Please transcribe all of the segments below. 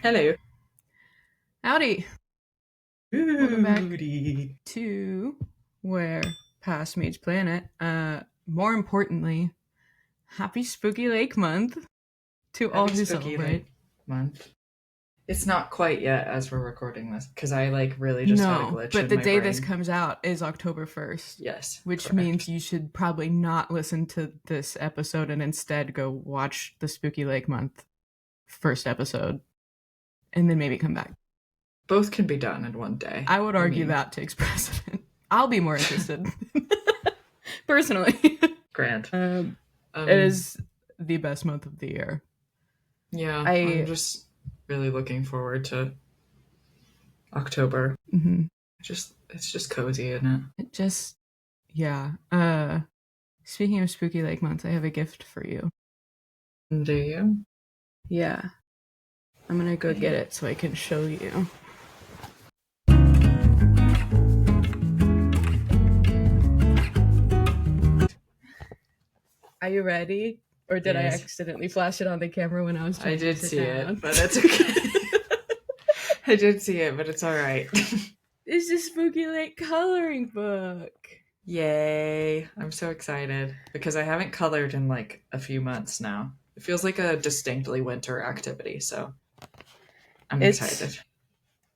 Hello. Howdy. Welcome back Hooty. to Where Past Meets Planet. More importantly, happy Spooky Lake Month to all Happy who spooky celebrate. month. It's not quite yet as we're recording this because I really just had a No, glitch but in the my day this brain. comes out is October 1st, Yes, which means correct. you should probably not listen to this episode and instead go watch the Spooky Lake Month first episode and then maybe come back. Both can be done in one day. I would argue that takes precedent. I'll be more interested. Personally. Grand. It is the best month of the year. Yeah, I'm just really looking forward to October. Mm-hmm. It's just cozy, isn't it? Yeah. Speaking of Spooky Lake Month, I have a gift for you. Do you? Yeah. I'm gonna go get it so I can show you. Are you ready? Or did I accidentally flash it on the camera when I was trying to sit down? I did see it, but that's okay. I did see it, but it's all right. It's a Spooky Lake coloring book. Yay. I'm so excited because I haven't colored in like a few months now. It feels like a distinctly winter activity, so I'm excited.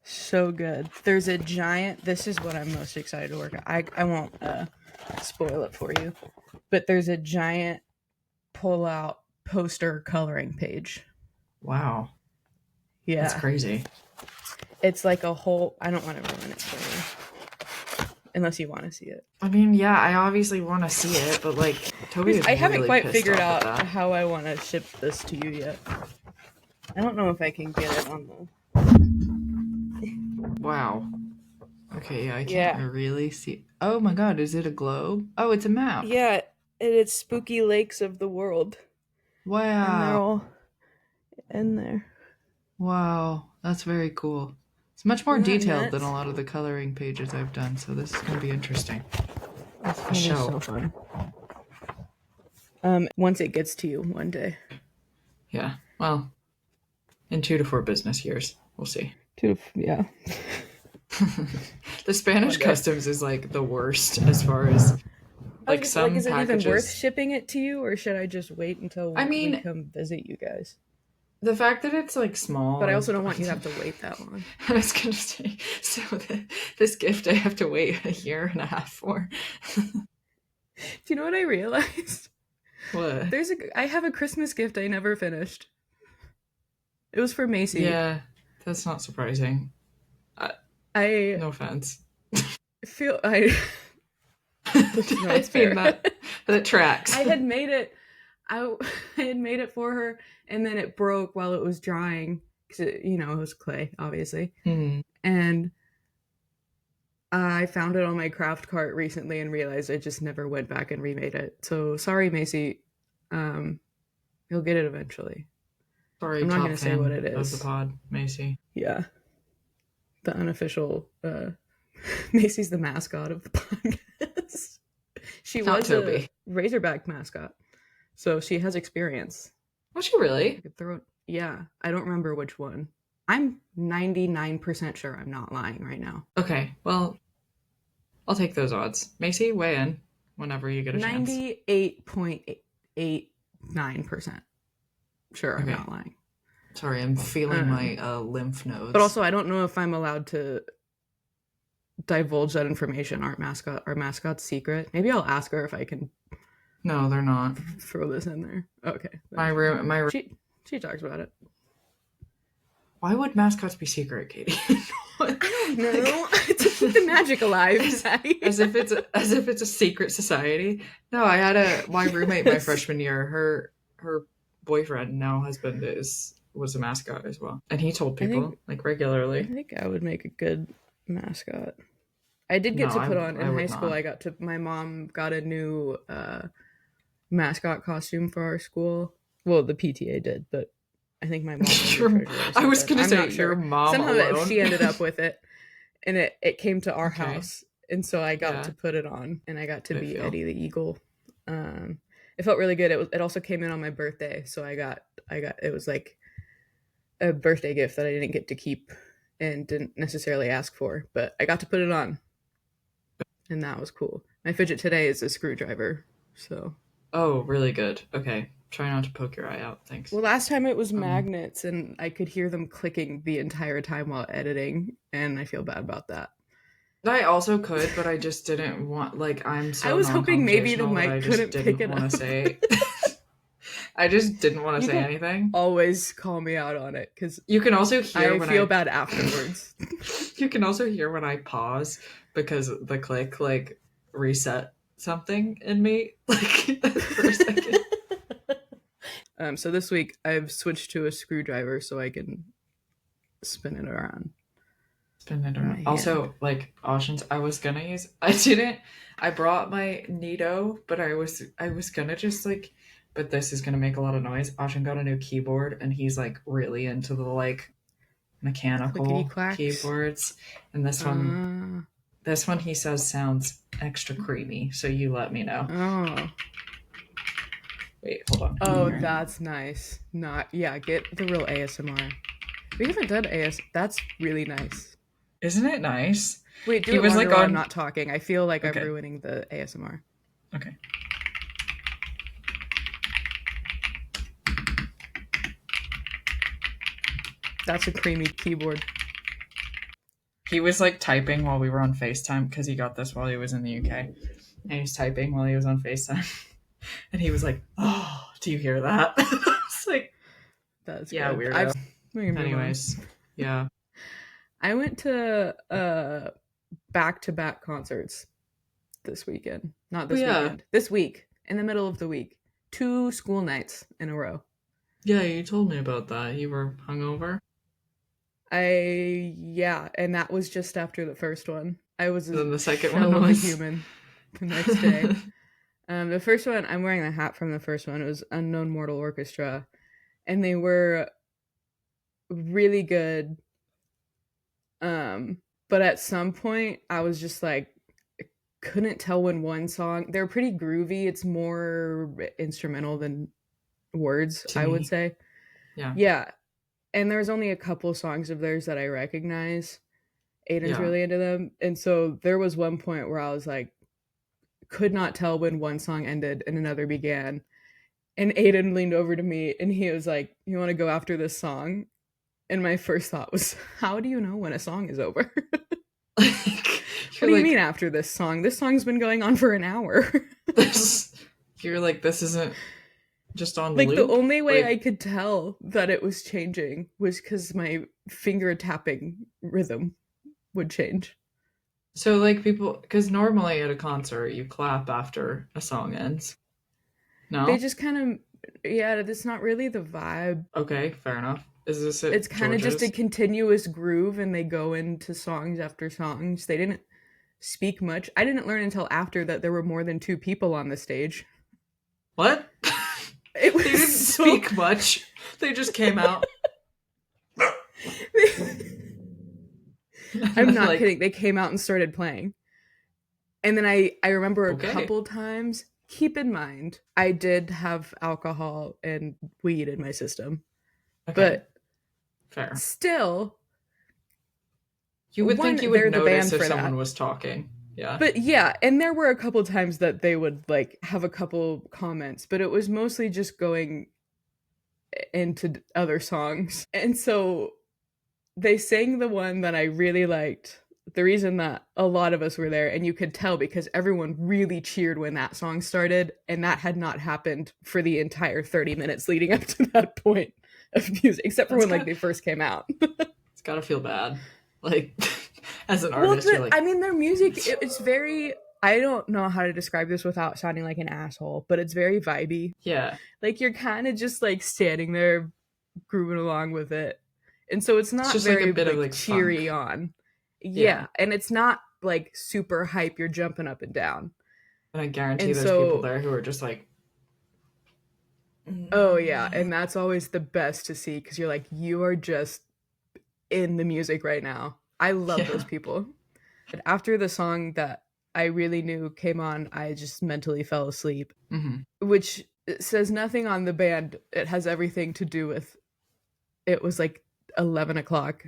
So good. There's a giant, this is what I'm most excited to work on. I won't spoil it for you, but there's a giant pull-out poster coloring page. Wow. Yeah. That's crazy. It's like a whole, I don't want to ruin it for you. Unless you want to see it. I mean, yeah, I obviously want to see it, but like, Toby is I haven't really quite figured out how I want to ship this to you yet. I don't know if I can get it on the... Wow. Okay, yeah, I can't really see. Oh my god, is it a globe? Oh, it's a map. Yeah, it's Spooky Lakes of the World. Wow. And they're all in there. Wow, that's very cool. It's much more detailed than a lot of the coloring pages I've done, so this is going to be interesting. That's going to be so fun. Once it gets to you one day. Yeah, well, in 2 to 4 business years, we'll see. Yeah. The Spanish customs is like the worst as far as like some is packages. It even worth shipping it to you, or should I just wait until we come visit you guys? The fact that it's like small, but I also don't want you to have to wait that long. I was gonna say, so this gift I have to wait a year and a half for. Do you know what I realized? What? I have a Christmas gift I never finished. It was for Macy. Yeah, that's not surprising. No offense. I mean that tracks. I had made it for her, and then it broke while it was drying because it was clay, obviously. Mm-hmm. And I found it on my craft cart recently and realized I just never went back and remade it. So sorry, Macy. You'll get it eventually. Sorry, I'm not going to say what it is. Of the pod, Macy. Yeah, the unofficial. Macy's the mascot of the podcast. She was a Razorback mascot, so she has experience. Was she really? Yeah, I don't remember which one. I'm 99% sure I'm not lying right now. Okay, well, I'll take those odds. Macy, weigh in whenever you get a chance. 98.89% sure I'm not lying. Sorry, I'm feeling my lymph nodes. But also, I don't know if I'm allowed to divulge that information. Our mascot's secret. Maybe I'll ask her if I can. No, they're not. Throw this in there. Okay. My room. She talks about it. Why would mascots be secret, Katie? I don't know. To keep the magic alive. as if it's a secret society. No, I had my roommate my freshman year. Her boyfriend, now husband, was a mascot as well, and he told people regularly. I think I would make a good mascot. I did get to put on in high school. My mom got a new mascot costume for our school. Well, the PTA did, but I think my mom. I was going to say your mom somehow alone. She ended up with it, and it came to our house, and so I got to put it on, and I got to be Eddie the Eagle. It felt really good. It also came in on my birthday, so I got it was like a birthday gift that I didn't get to keep and didn't necessarily ask for, but I got to put it on, and that was cool. My fidget today is a screwdriver, so. Oh, really good. Okay. Try not to poke your eye out. Thanks. Well, last time it was magnets, and I could hear them clicking the entire time while editing, and I feel bad about that. I also could, but I just didn't want, like, I'm so I was hoping maybe the mic couldn't pick it up. Say. I just didn't want to say anything. Always call me out on it, because you can also hear I feel bad afterwards. You can also hear when I pause, because the click, like, reset something in me, like, for a second. So this week I've switched to a screwdriver so I can spin it around. Also, like, options I brought my Neato, but I was gonna just, like, but this is gonna make a lot of noise. Oshin got a new keyboard, and he's, like, really into the, like, mechanical keyboards. And this one he says sounds extra creamy, so you let me know. Oh. Wait, hold on. Oh, that's nice. Get the real ASMR. We haven't done that's really nice. Isn't it nice? Wait, do it longer while I'm not talking. I feel like I'm ruining the ASMR. Okay. That's a creamy keyboard. He was, like, typing while we were on FaceTime, because he got this while he was in the UK. And he was typing while he was on FaceTime. And he was like, oh, do you hear that? It's like, that's yeah, good. weirdo. Anyways, yeah. I went to back-to-back concerts this weekend. Not this weekend. This week, in the middle of the week. 2 school nights in a row. Yeah, you told me about that. You were hungover? And that was just after the first one. I was then the second one was human the next day. The first one, I'm wearing the hat from the first one. It was Unknown Mortal Orchestra. And they were really good. But at some point I was just like, couldn't tell when one song, they're pretty groovy. It's more instrumental than words, I would say. Yeah. And there's only a couple songs of theirs that I recognize. Aiden's really into them. And so there was one point where I was like, could not tell when one song ended and another began. And Aiden leaned over to me and he was like, you want to go after this song? And my first thought was, how do you know when a song is over? What do you mean after this song? This song's been going on for an hour. You're like, this isn't just on like loop? The only way I could tell that it was changing was because my finger tapping rhythm would change. So, like, people, because normally at a concert you clap after a song ends. No, they just kind of, that's not really the vibe. Okay, fair enough. Is this it? It's kind of just a continuous groove, and they go into songs after songs. They didn't speak much. I didn't learn until after that there were more than 2 people on the stage. What? They didn't speak much. They just came out. I'm not kidding. They came out and started playing. And then I remember a couple times, keep in mind, I did have alcohol and weed in my system. Okay. But fair. Still, you would think you would notice if someone was talking. Yeah. But and there were a couple times that they would, like, have a couple comments, but it was mostly just going into other songs. And so they sang the one that I really liked. The reason that a lot of us were there, and you could tell because everyone really cheered when that song started, and that had not happened for the entire 30 minutes leading up to that point of music, except for when they first came out. It's gotta feel bad. Like, as an artist, you're like... I mean, their music, it's very... I don't know how to describe this without sounding like an asshole, but it's very vibey. Yeah. Like, you're kind of just, like, standing there grooving along with it. And so it's not very, like, a bit of, like, cheery funk. On. Yeah. And it's not, like, super hype. You're jumping up and down. And I guarantee there's people there who are just like... Oh, yeah. And that's always the best to see, because you're like, you are just in the music right now. I love those people. But after the song that I really knew came on, I just mentally fell asleep. Mm-hmm. Which says nothing on the band. It has everything to do with... It was, like, 11 o'clock.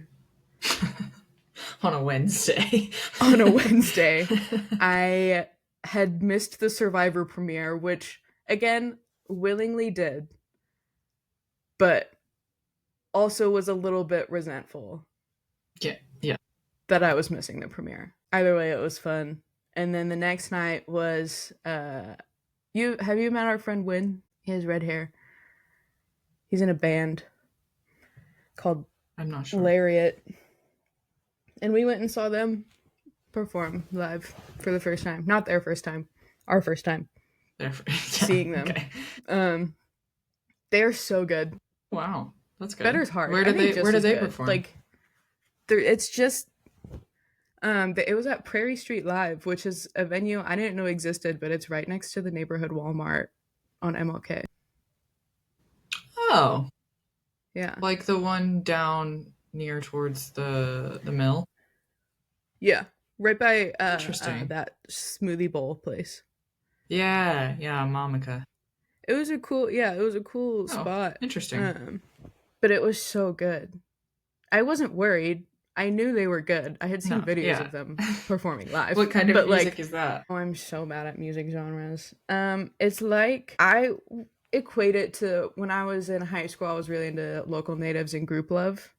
On a Wednesday. On a Wednesday. I had missed the Survivor premiere, which, again, willingly did, but also was a little bit resentful. Yeah. That I was missing the premiere. Either way, it was fun. And then the next night was, have you met our friend Win? He has red hair. He's in a band called I'm not sure. Lariat. And we went and saw them perform live for the first time. Not their first time. Our first time. Seeing them. Okay. They're so good. Wow. That's good. Better's hard. Where did they perform? Like, it's just it was at Prairie Street Live, which is a venue I didn't know existed, but it's right next to the neighborhood Walmart on MLK. Oh. Yeah. Like the one down near towards the mill? Yeah. Right by Interesting. That smoothie bowl place. Yeah, Mamica. It was a cool spot. Interesting. But it was so good. I wasn't worried. I knew they were good. I had seen videos of them performing live. What kind of music is that? Oh, I'm so bad at music genres. It's like, I equate it to when I was in high school, I was really into Local Natives and Group Love.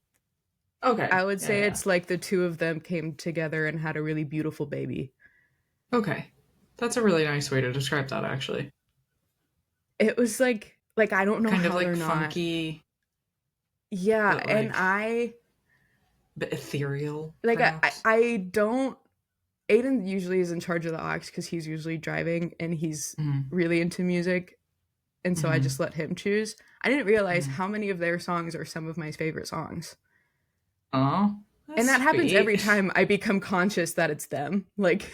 Okay. I would say it's like the two of them came together and had a really beautiful baby. Okay. That's a really nice way to describe that, actually. It was like I don't know kind how of like they're funky. Yeah, like, and a bit ethereal. Like I don't. Aiden usually is in charge of the aux because he's usually driving and he's really into music, and so I just let him choose. I didn't realize how many of their songs are some of my favorite songs. Oh, and that happens every time I become conscious that it's them. Like,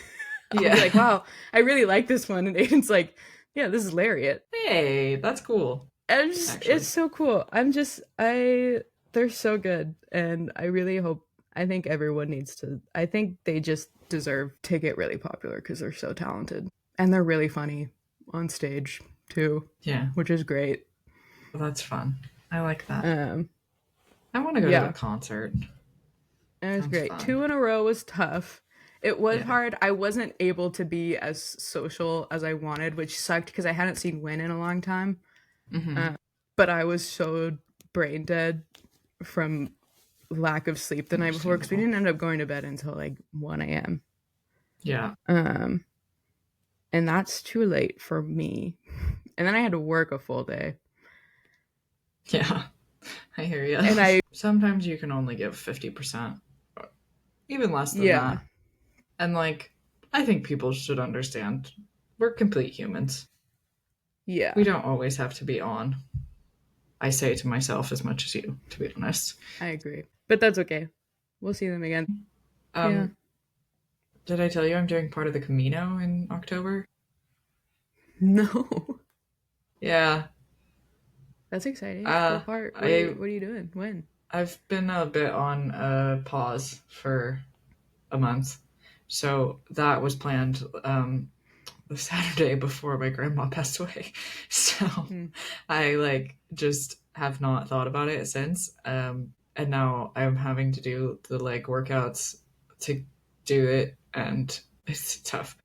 I'll be like, wow, I really like this one, and Aiden's like, yeah, this is Lariat. Hey, that's cool. And it's so cool. They're so good, and I really hope. I think everyone needs to. I think they just deserve to get really popular because they're so talented, and they're really funny on stage too. Yeah, which is great. Well, that's fun. I like that. I want to go to a concert. And it was great. Fun. 2 in a row was tough. It was hard. I wasn't able to be as social as I wanted, which sucked because I hadn't seen Win in a long time. But I was so brain dead from lack of sleep the night before because we didn't end up going to bed until like 1 a.m. Yeah. And that's too late for me. And then I had to work a full day. Yeah. I hear you. And sometimes you can only give 50%, even less than that. And like, I think people should understand we're complete humans. Yeah. We don't always have to be on. I say to myself as much as you, to be honest. I agree. But that's okay. We'll see them again. Did I tell you I'm doing part of the Camino in October? No. Yeah. That's exciting. What part? What are you doing? When? I've been a bit on pause for a month. So that was planned the Saturday before my grandma passed away. So I just have not thought about it since. And now I'm having to do the leg workouts to do it, and it's tough.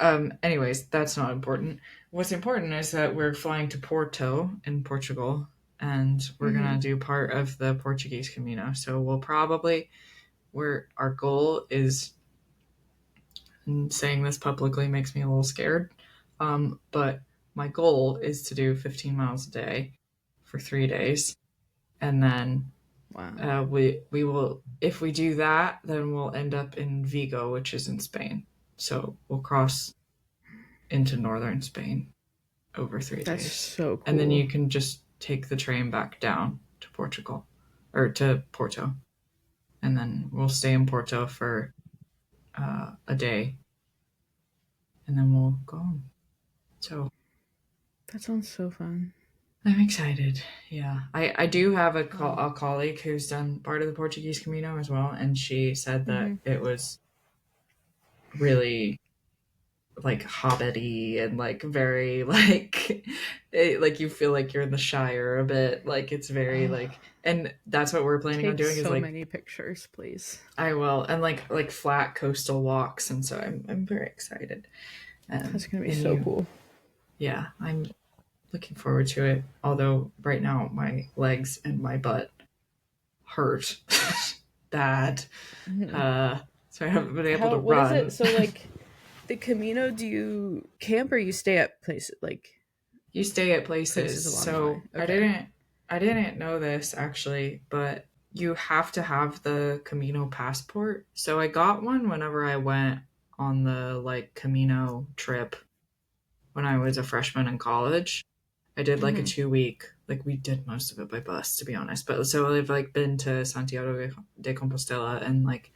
Anyways, that's not important. What's important is that we're flying to Porto in Portugal, and we're gonna do part of the Portuguese Camino. So we'll probably, our goal is, and saying this publicly makes me a little scared, but my goal is to do 15 miles a day for 3 days, and then we will, if we do that, then we'll end up in Vigo, which is in Spain. So we'll cross into northern Spain over 3 days. That's so cool. And then you can just take the train back down to Portugal, or to Porto, and then we'll stay in Porto for a day, and then we'll go home. So that sounds so fun. I'm excited. Yeah, I do have a colleague who's done part of the Portuguese Camino as well, and she said that it was really like hobbity and like very like like you feel like you're in the Shire a bit. Like it's very like, and that's what we're planning on Take doing is so like many pictures, please. I will, and like flat coastal walks, and so I'm very excited. That's gonna be and so you, cool. yeah, I'm looking forward to it. Although right now my legs and my butt hurt bad, so I haven't been able to What is it? run. So like the Camino, do you camp or you stay at places like You stay at places. along the way? So Okay. I didn't know this actually, but you have to have the Camino passport. So I got one whenever I went on the like Camino trip when I was a freshman in college. I did like a 2 week, like we did most of it by bus to be honest. But so I've like been to Santiago de Compostela and like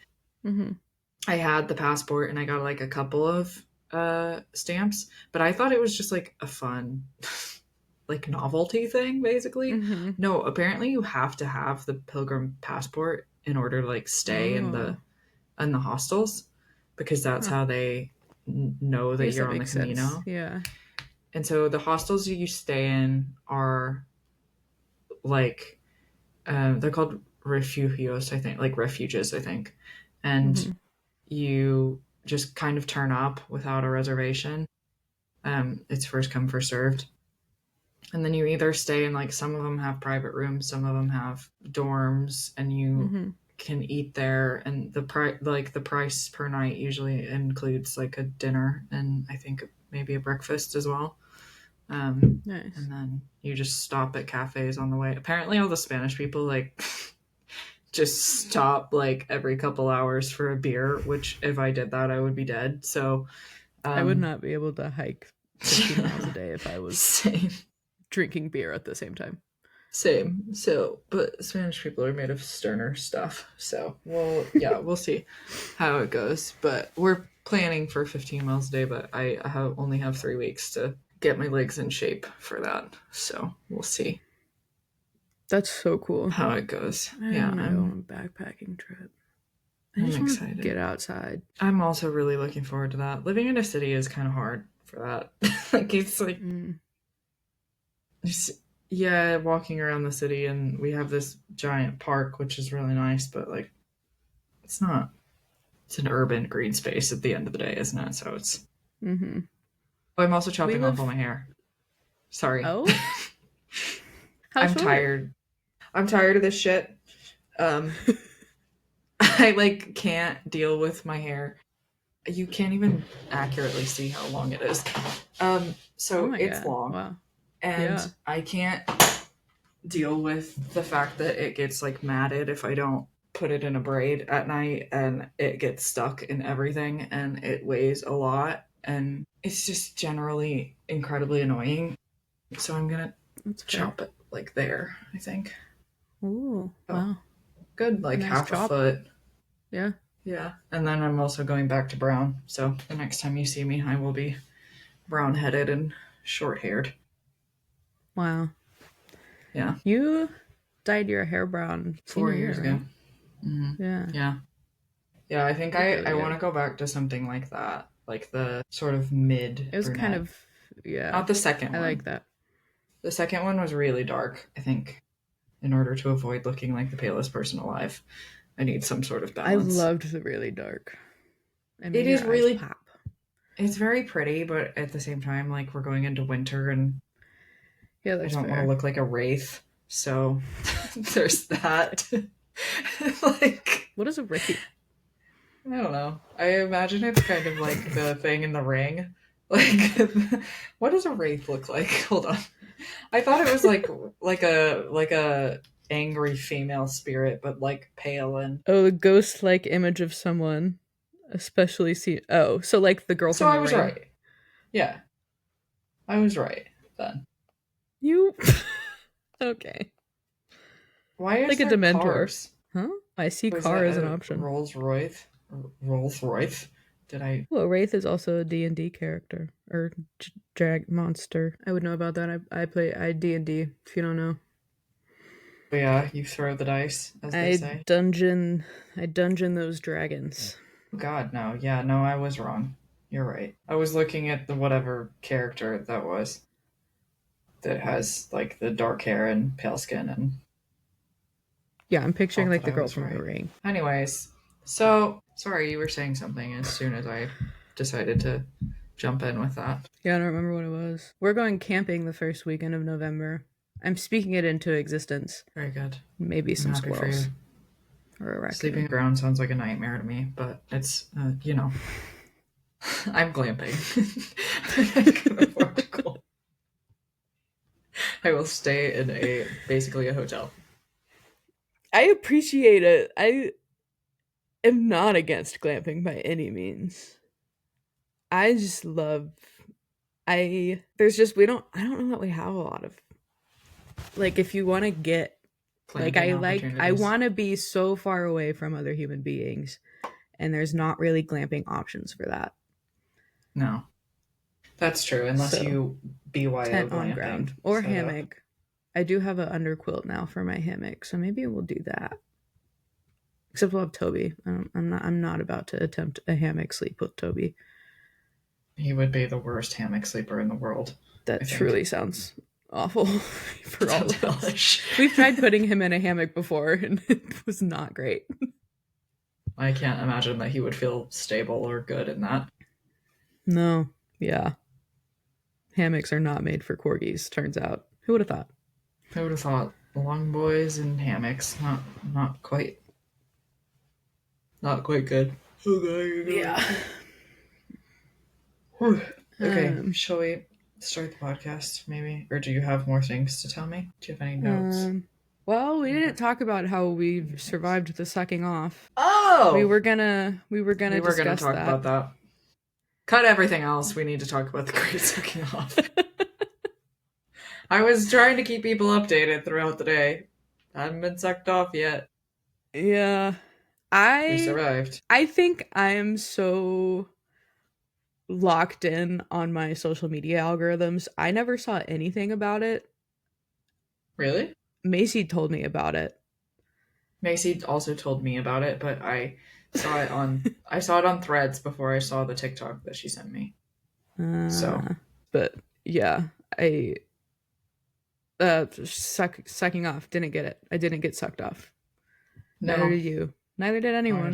I had the passport and I got like a couple of stamps, but I thought it was just like a fun like novelty thing basically. No, apparently you have to have the pilgrim passport in order to like stay in the hostels because that's how they know I that guess you're that on the makes sense. Camino. Yeah. And so the hostels you stay in are like they're called refugios, I think, like refuges, I think. And you just kind of turn up without a reservation. It's first come, first served. And then you either stay in like some of them have private rooms, some of them have dorms, and you can eat there. And the price per night usually includes like a dinner and I think maybe a breakfast as well. Nice. And then you just stop at cafes on the way. Apparently, all the Spanish people like just stop like every couple hours for a beer. Which if I did that, I would be dead. So I would not be able to hike 15 miles a day if I was same. drinking beer at the same time. Same. So, but Spanish people are made of sterner stuff. So, we'll see how it goes. But we're planning for 15 miles a day, but I only have 3 weeks to get my legs in shape for that. So, we'll see. That's so cool. How it goes. I want to go on a backpacking trip. I just want to get outside. I'm also really looking forward to that. Living in a city is kind of hard for that. Like, it's like... Yeah, walking around the city, and we have this giant park, which is really nice, but like, it's not. It's an urban green space at the end of the day, isn't it? So it's. Oh, I'm also chopping off all my hair. Sorry. Oh. I'm tired. I'm tired of this shit. I like can't deal with my hair. You can't even accurately see how long it is. So it's long. Wow. And I can't deal with the fact that it gets like matted if I don't put it in a braid at night, and it gets stuck in everything and it weighs a lot and it's just generally incredibly annoying. So I'm gonna chop it like there, I think. Ooh, wow. Good, like half a foot. Yeah. Yeah. And then I'm also going back to brown. So the next time you see me, I will be brown headed and short haired. Wow. Yeah. You dyed your hair brown 4 years ago. Right? Mm-hmm. Yeah. Yeah. Yeah, I think I want to go back to something like that. Like the sort of mid. It was brunette. kind of, yeah. Not the second one. I like that. The second one was really dark, I think. In order to avoid looking like the palest person alive, I need some sort of balance. I loved the really dark. It is really pop. It's very pretty, but at the same time, like we're going into winter, and I don't want to look like a wraith. So there's that. Like, what is a wraith? I don't know. I imagine it's kind of like the thing in The Ring. Like, what does a wraith look like? Hold on. I thought it was like a angry female spirit, but like pale and a ghost-like image of someone, especially see. Oh, so like the girl. So from I was Ring. right. Yeah, I was right then. You okay? Why is like there a Dementor? Cars? Huh? I see car as an option. Rolls Royce. Did I? Well, Wraith is also a D&D character or drag monster. I would know about that. I play D&D. If you don't know. Yeah, you throw the dice, as they say. I dungeon those dragons. Oh God, no. Yeah, no, I was wrong. You're right. I was looking at the whatever character that was that has like the dark hair and pale skin and yeah, I'm picturing like the girl from The Ring. Anyways, so sorry, you were saying something as soon as I decided to jump in with that. Yeah, I don't remember what it was. We're going camping the first weekend of November. I'm speaking it into existence. Very good. Maybe some squirrels. Or a raccoon. Sleeping ground sounds like a nightmare to me, but it's, you know, I'm glamping. I can afford to go. I will stay in basically a hotel. I appreciate it. I am not against glamping by any means. I just love I don't know that we have a lot of, like, if you want to get I want to be so far away from other human beings, and there's not really glamping options for that. No, that's true, unless you BYO tent on ground or hammock. I do have an underquilt now for my hammock, so maybe we'll do that. Except we'll have Toby. I'm not about to attempt a hammock sleep with Toby. He would be the worst hammock sleeper in the world. That truly sounds awful for all of us. We've tried putting him in a hammock before, and it was not great. I can't imagine that he would feel stable or good in that. No. Yeah. Hammocks are not made for corgis, turns out. Who would have thought? Who would have thought? Long boys and hammocks. Not quite good. Okay. Yeah. Okay, shall we start the podcast, maybe? Or do you have more things to tell me? Do you have any notes? Well, we didn't talk about how we've survived the sucking off. Oh! We were gonna talk about that. Cut everything else. We need to talk about the great sucking off. I was trying to keep people updated throughout the day. I haven't been sucked off yet. Yeah. We survived. I think I am so locked in on my social media algorithms. I never saw anything about it. Really? Macy told me about it. Macy also told me about it, but I saw it on Threads before I saw the TikTok that she sent me. But yeah, I sucking off. Didn't get it. I didn't get sucked off. No. Neither did you. Neither did anyone.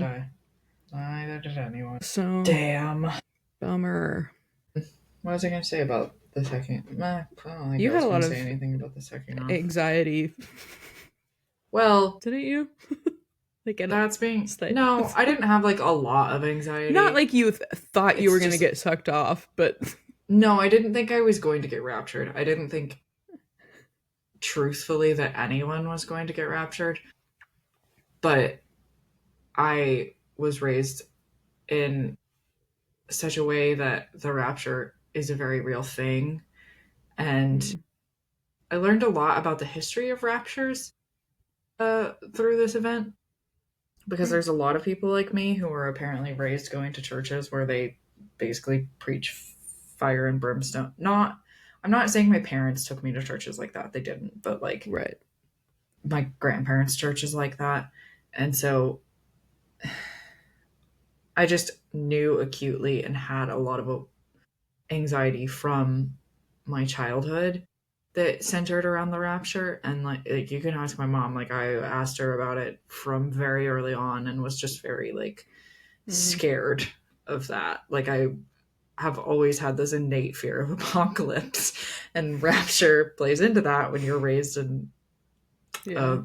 Neither did anyone. So damn. Bummer. What was I going to say about the second? You had a lot of anything about the second off. Anxiety. Well, didn't you? That's being no. I didn't have like a lot of anxiety. Not like you thought you were going to get sucked off, but no, I didn't think I was going to get raptured. I didn't think, truthfully, that anyone was going to get raptured. But I was raised in such a way that the rapture is a very real thing. And I learned a lot about the history of raptures through this event. Because there's a lot of people like me who were apparently raised going to churches where they basically preach fire and brimstone. I'm not saying my parents took me to churches like that. They didn't. But like, right. My grandparents' church is like that. And so I just knew acutely and had a lot of anxiety from my childhood that centered around the rapture. And like you can ask my mom, like I asked her about it from very early on and was just very like scared of that. Like I have always had this innate fear of apocalypse, and rapture plays into that when you're raised in a,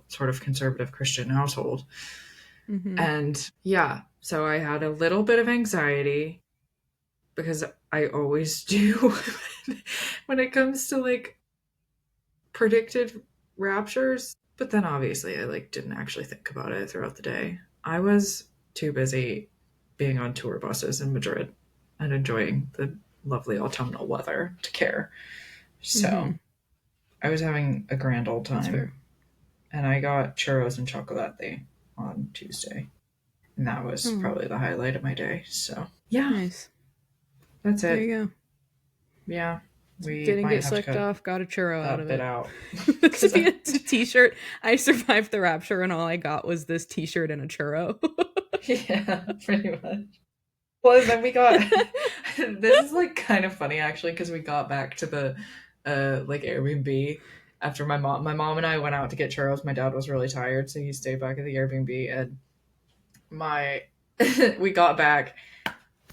sort of conservative Christian household. And yeah, so I had a little bit of anxiety, because I always do when it comes to like predicted raptures. But then obviously I like didn't actually think about it throughout the day. I was too busy being on tour buses in Madrid and enjoying the lovely autumnal weather to care. So I was having a grand old time. And I got churros and chocolate on Tuesday. And that was probably the highlight of my day. So yeah. Nice. That's it. There you go. Yeah. We didn't get sucked off, got a churro out of it. It's a t-shirt. I survived the rapture and all I got was this t-shirt and a churro. Yeah, pretty much. Well, then we got this is like kind of funny actually because we got back to the like Airbnb after my mom and I went out to get churros. My dad was really tired, so he stayed back at the Airbnb, and my we got back,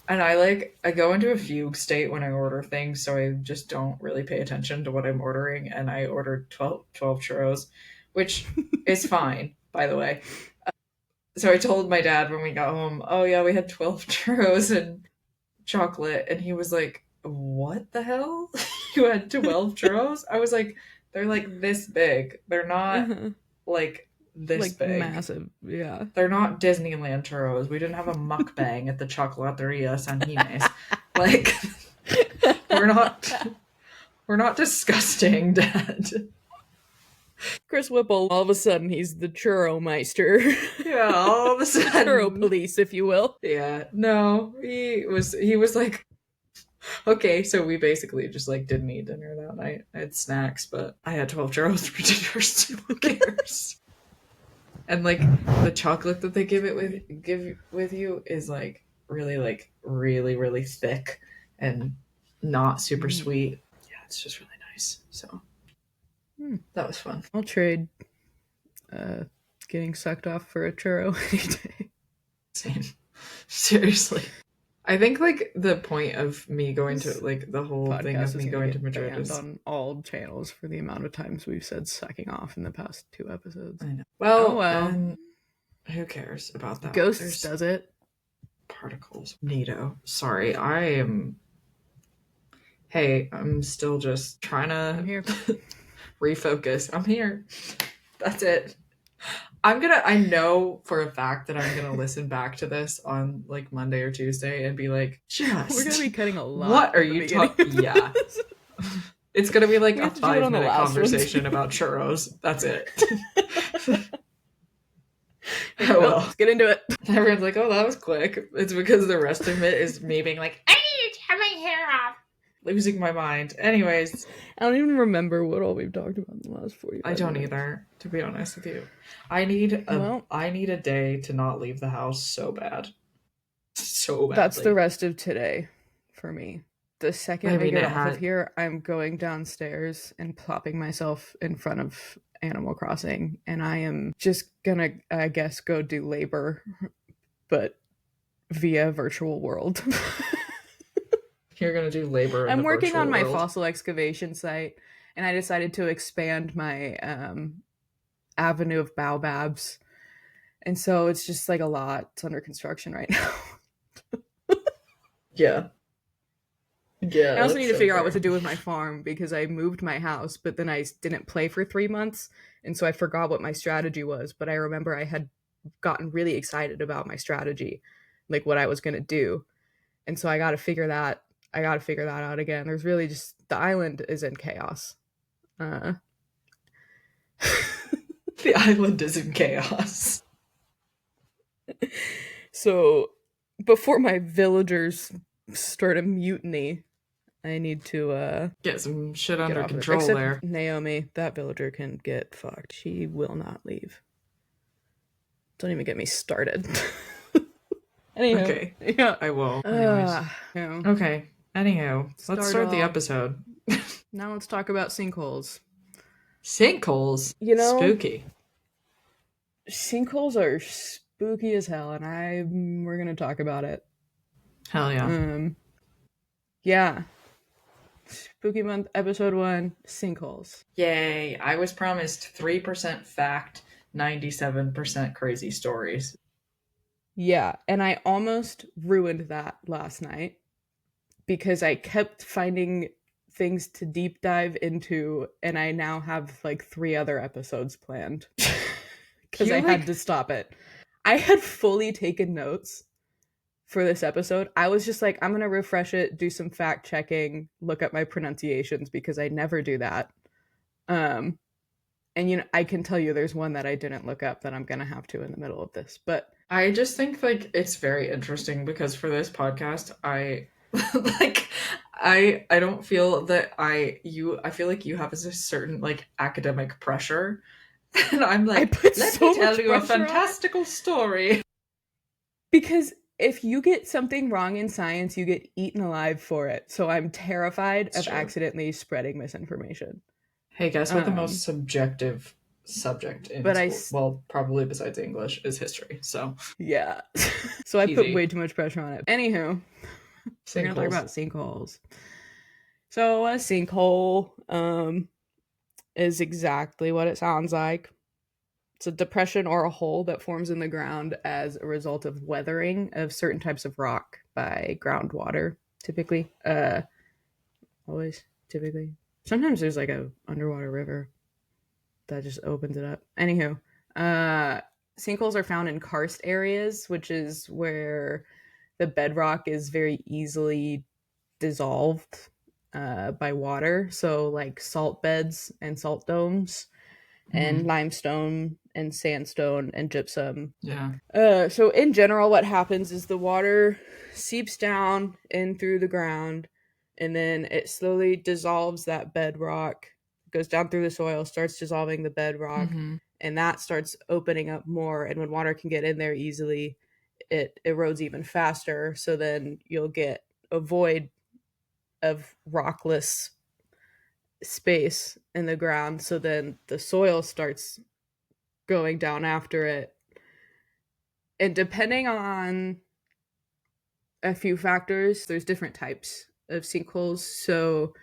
and I go into a fugue state when I order things, so I just don't really pay attention to what I'm ordering, and I ordered 12 churros, which is fine, by the way. So I told my dad when we got home, oh yeah, we had 12 churros and chocolate, and he was like, what the hell? You had 12 churros? I was like, they're like this big. They're not like this like big. Massive, yeah. They're not Disneyland churros. We didn't have a mukbang at the Chocolateria San Gines. Like we're not disgusting, Dad. Chris Whipple, all of a sudden, he's the churro meister. Yeah, all of a sudden. Churro police, if you will. Yeah, no, he was like, okay, so we basically just like didn't eat dinner that night. I had snacks, but I had 12 churros for dinner, so who cares? And like the chocolate that they give with you is like really thick and not super sweet. Yeah, it's just really nice. So that was fun. I'll trade getting sucked off for a churro any day. Same. Seriously. I think like the point of me going to like the whole thing of me going to Madrid is on all channels for the amount of times we've said sucking off in the past 2 episodes. I know. Well, who cares about that? Ghosts does it. Particles. Neato. Sorry, I am. Hey, I'm still just trying to refocus. I'm here. That's it. I know for a fact that I'm gonna listen back to this on like Monday or Tuesday and be like, we're gonna be cutting a lot. What are you talking? Yeah. It's gonna be like a 5-minute conversation about churros. That's it. Oh well, let's get into it. Everyone's like, oh, that was quick. It's because the rest of it is me being like, I need to have my hair off. Losing my mind. Anyways. I don't even remember what all we've talked about in the last 45 I don't minutes. either, to be honest with you. I need a day to not leave the house so bad. So badly. That's the rest of today for me. The second I get off of here, I'm going downstairs and plopping myself in front of Animal Crossing, and I am just gonna, I guess, go do labor, but via virtual world. You're gonna do labor. I'm working on my fossil excavation site, and I decided to expand my avenue of baobabs, and so it's just like a lot. It's under construction right now. Yeah. I also need to figure out what to do with my farm because I moved my house, but then I didn't play for 3 months, and so I forgot what my strategy was. But I remember I had gotten really excited about my strategy, like what I was going to do, and so I got to figure that out again. There's really just the island is in chaos. The island is in chaos. So before my villagers start a mutiny, I need to get some shit under control there. Naomi, that villager can get fucked. She will not leave. Don't even get me started. Anywho, okay. Yeah. I will. Yeah. Okay. Anywho, let's start the episode. Now let's talk about sinkholes. Sinkholes? Spooky. Sinkholes are spooky as hell, and we're gonna talk about it. Hell yeah. Yeah. Spooky Month, Episode 1, Sinkholes. Yay. I was promised 3% fact, 97% crazy stories. Yeah, and I almost ruined that last night because I kept finding things to deep dive into, and I now have like 3 other episodes planned because I had to stop it. I had fully taken notes for this episode. I was just like, I'm going to refresh it, do some fact checking, look at my pronunciations because I never do that. And I can tell you there's one that I didn't look up that I'm going to have to in the middle of this, but I just think like it's very interesting because for this podcast, I don't feel that I feel like you have a certain like academic pressure. And I'm like, let me tell you a fantastical story. Because if you get something wrong in science, you get eaten alive for it. So I'm terrified of accidentally spreading misinformation. Hey, guess what the most subjective subject in school, well, probably besides English, is history. So yeah. So I put way too much pressure on it. Anywho, we're gonna talk about sinkholes. So a sinkhole is exactly what it sounds like. It's a depression or a hole that forms in the ground as a result of weathering of certain types of rock by groundwater, typically. Always, typically. Sometimes there's like a underwater river that just opens it up. Anywho, sinkholes are found in karst areas, which is where the bedrock is very easily dissolved by water. So like salt beds and salt domes and limestone and sandstone and gypsum. Yeah. So in general, what happens is the water seeps down in through the ground, and then it slowly dissolves that bedrock, goes down through the soil, starts dissolving the bedrock, and that starts opening up more. And when water can get in there easily, it erodes even faster. So then you'll get a void of rockless space in the ground. So then the soil starts going down after it. And depending on a few factors, there's different types of sinkholes. So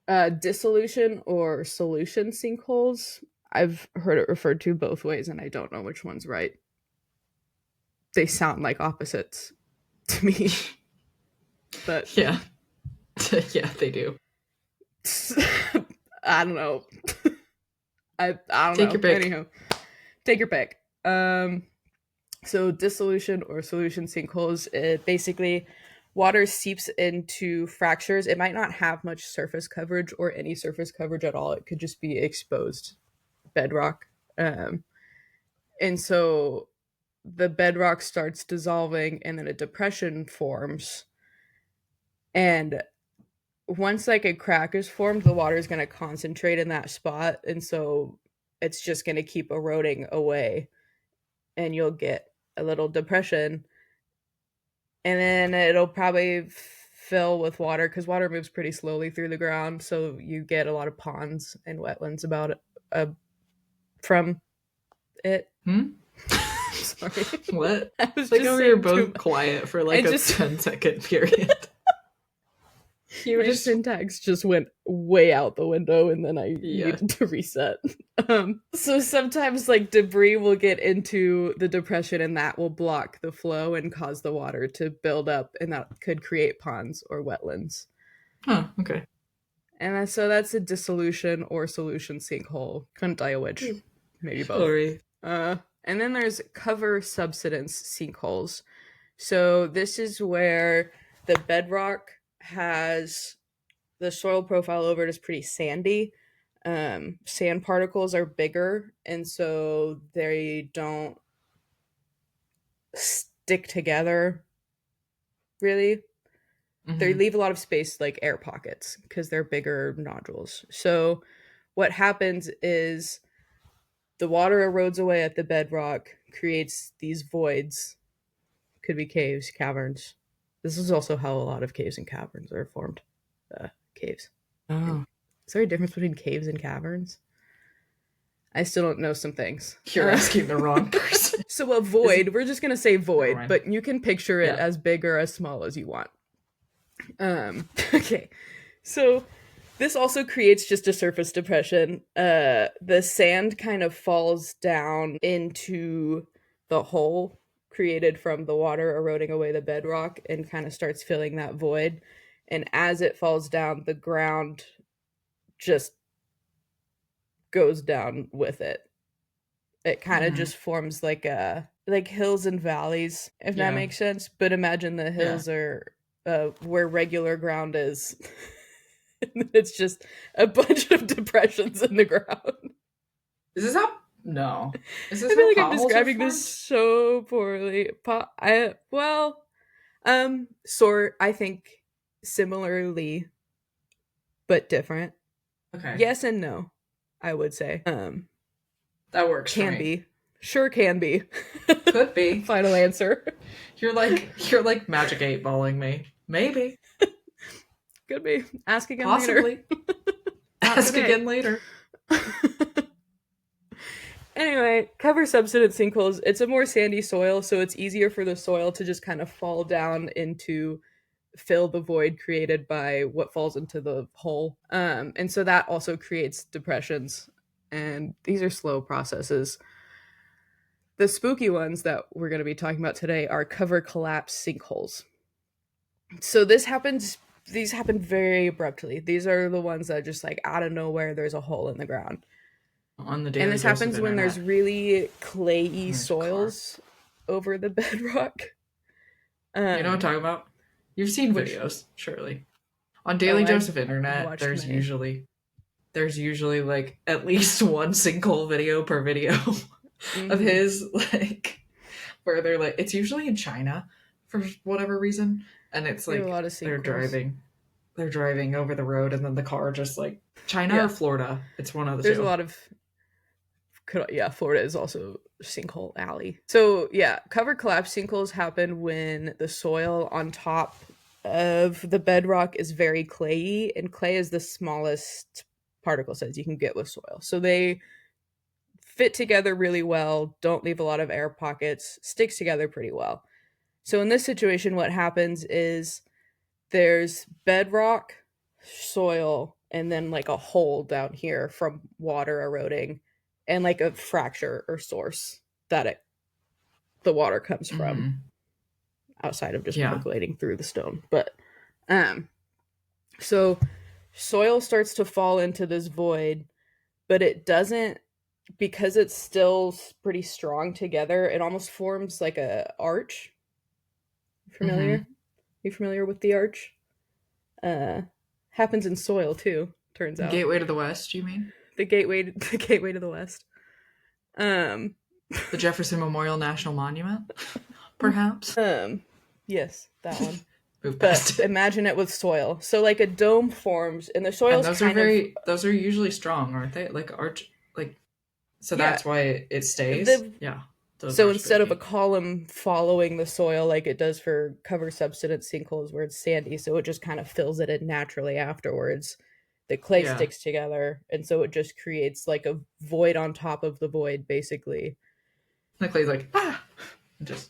dissolution or solution sinkholes, I've heard it referred to both ways, and I don't know which one's right. They sound like opposites to me. But yeah. Yeah, they do. I don't know. I don't know. Take your pick. Anyhow, take your pick. So dissolution or solution sinkholes, it basically water seeps into fractures. It might not have much surface coverage or any surface coverage at all. It could just be exposed bedrock. And so the bedrock starts dissolving and then a depression forms. And once like a crack is formed, the water is going to concentrate in that spot. And so it's just going to keep eroding away. And you'll get a little depression. And then it'll probably fill with water because water moves pretty slowly through the ground. So you get a lot of ponds and wetlands about it, from it. Sorry. What? I was like, we were both quiet for like a 10-second period. My syntax just went way out the window, and then I needed to reset. So sometimes like debris will get into the depression, and that will block the flow and cause the water to build up, and that could create ponds or wetlands. Oh, okay. And so that's a dissolution or solution sinkhole. Couldn't tell you which. Maybe both. Sorry. And then there's cover subsidence sinkholes. So this is where the bedrock has the soil profile over it is pretty sandy. Sand particles are bigger, and so they don't stick together really. They leave a lot of space, like air pockets, because they're bigger nodules. So what happens is the water erodes away at the bedrock, creates these voids. Could be caves, caverns. This is also how a lot of caves and caverns are formed. Caves. Oh. Is there a difference between caves and caverns? I still don't know some things. You're asking the wrong person. So a void, we're just going to say void, but you can picture it as big or as small as you want. Okay. So this also creates just a surface depression. The sand kind of falls down into the hole created from the water eroding away the bedrock and kind of starts filling that void. And as it falls down, the ground just goes down with it. It kind of just forms like hills and valleys, if that makes sense. But imagine the hills are where regular ground is. It's just a bunch of depressions in the ground. Is this how? No. Is this I feel like I'm describing this so poorly. I think similarly, but different. Okay. Yes and no, I would say. That works. Can be. Sure can be. Could be. Final answer. You're like magic 8-balling me. Maybe. Could be. Ask again Possibly. later. Ask again later. Anyway, cover subsidence sinkholes. It's a more sandy soil, so it's easier for the soil to just kind of fall down into fill the void created by what falls into the hole. And so that also creates depressions. And these are slow processes. The spooky ones that we're going to be talking about today are cover collapse sinkholes. So these happen very abruptly. These are the ones that just like out of nowhere, there's a hole in the ground. On the daily and this happens when there's really clayey soils over the bedrock. You know what I'm talking about? You've seen videos, surely. On Daily Dose of Internet, there's usually like at least one sinkhole video per video of his, like, where they're like, it's usually in China for whatever reason, and it's like they're driving over the road, and then the car just like China or Florida. It's one of the two. There's a lot of Florida is also sinkhole alley. So yeah, cover collapse sinkholes happen when the soil on top of the bedrock is very clayey, and clay is the smallest particle size you can get with soil. So they fit together really well, don't leave a lot of air pockets, sticks together pretty well. So in this situation, what happens is there's bedrock, soil, and then like a hole down here from water eroding, and like a fracture or source that the water comes from, outside of just percolating through the stone. But so soil starts to fall into this void, but it doesn't, because it's still pretty strong together, it almost forms like a arch. Familiar? You familiar with the arch? Happens in soil too, turns out. Gateway to the West, you mean? The gateway to the West. The Jefferson Memorial National Monument, perhaps. Yes, that one. But imagine it with soil. So like a dome forms, and the soil. Those are usually strong, aren't they? Like arch, like. So that's why it stays. So instead of a column following the soil like it does for cover subsidence sinkholes where it's sandy, so it just kind of fills it in naturally afterwards. The clay sticks together, and so it just creates like a void on top of the void, basically. The clay's like,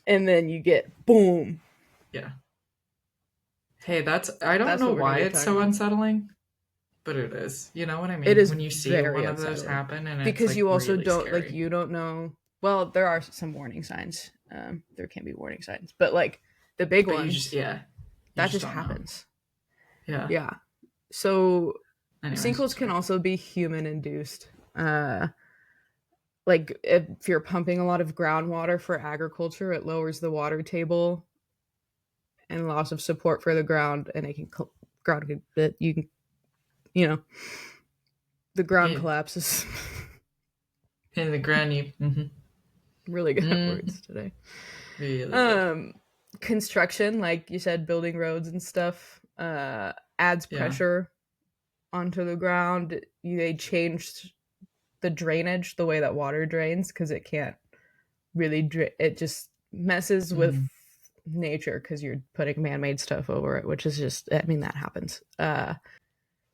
and then you get boom. Yeah. Hey, I don't know why it's so unsettling, but it is. You know what I mean? It is when you see one of those happen, and because it's like you also really don't scary. like you don't know. Well, there are some warning signs. There can be warning signs, but like the big ones, that just happens. Know. Yeah. So sinkholes can also be human induced. Like if you're pumping a lot of groundwater for agriculture, it lowers the water table and loss of support for the ground, and it can the ground collapses. In the ground, really good words today. Really good. Construction, like you said, building roads and stuff, adds pressure onto the ground. They changed the drainage, the way that water drains, because it can't really it just messes with nature because you're putting man-made stuff over it, which is just, I mean, that happens.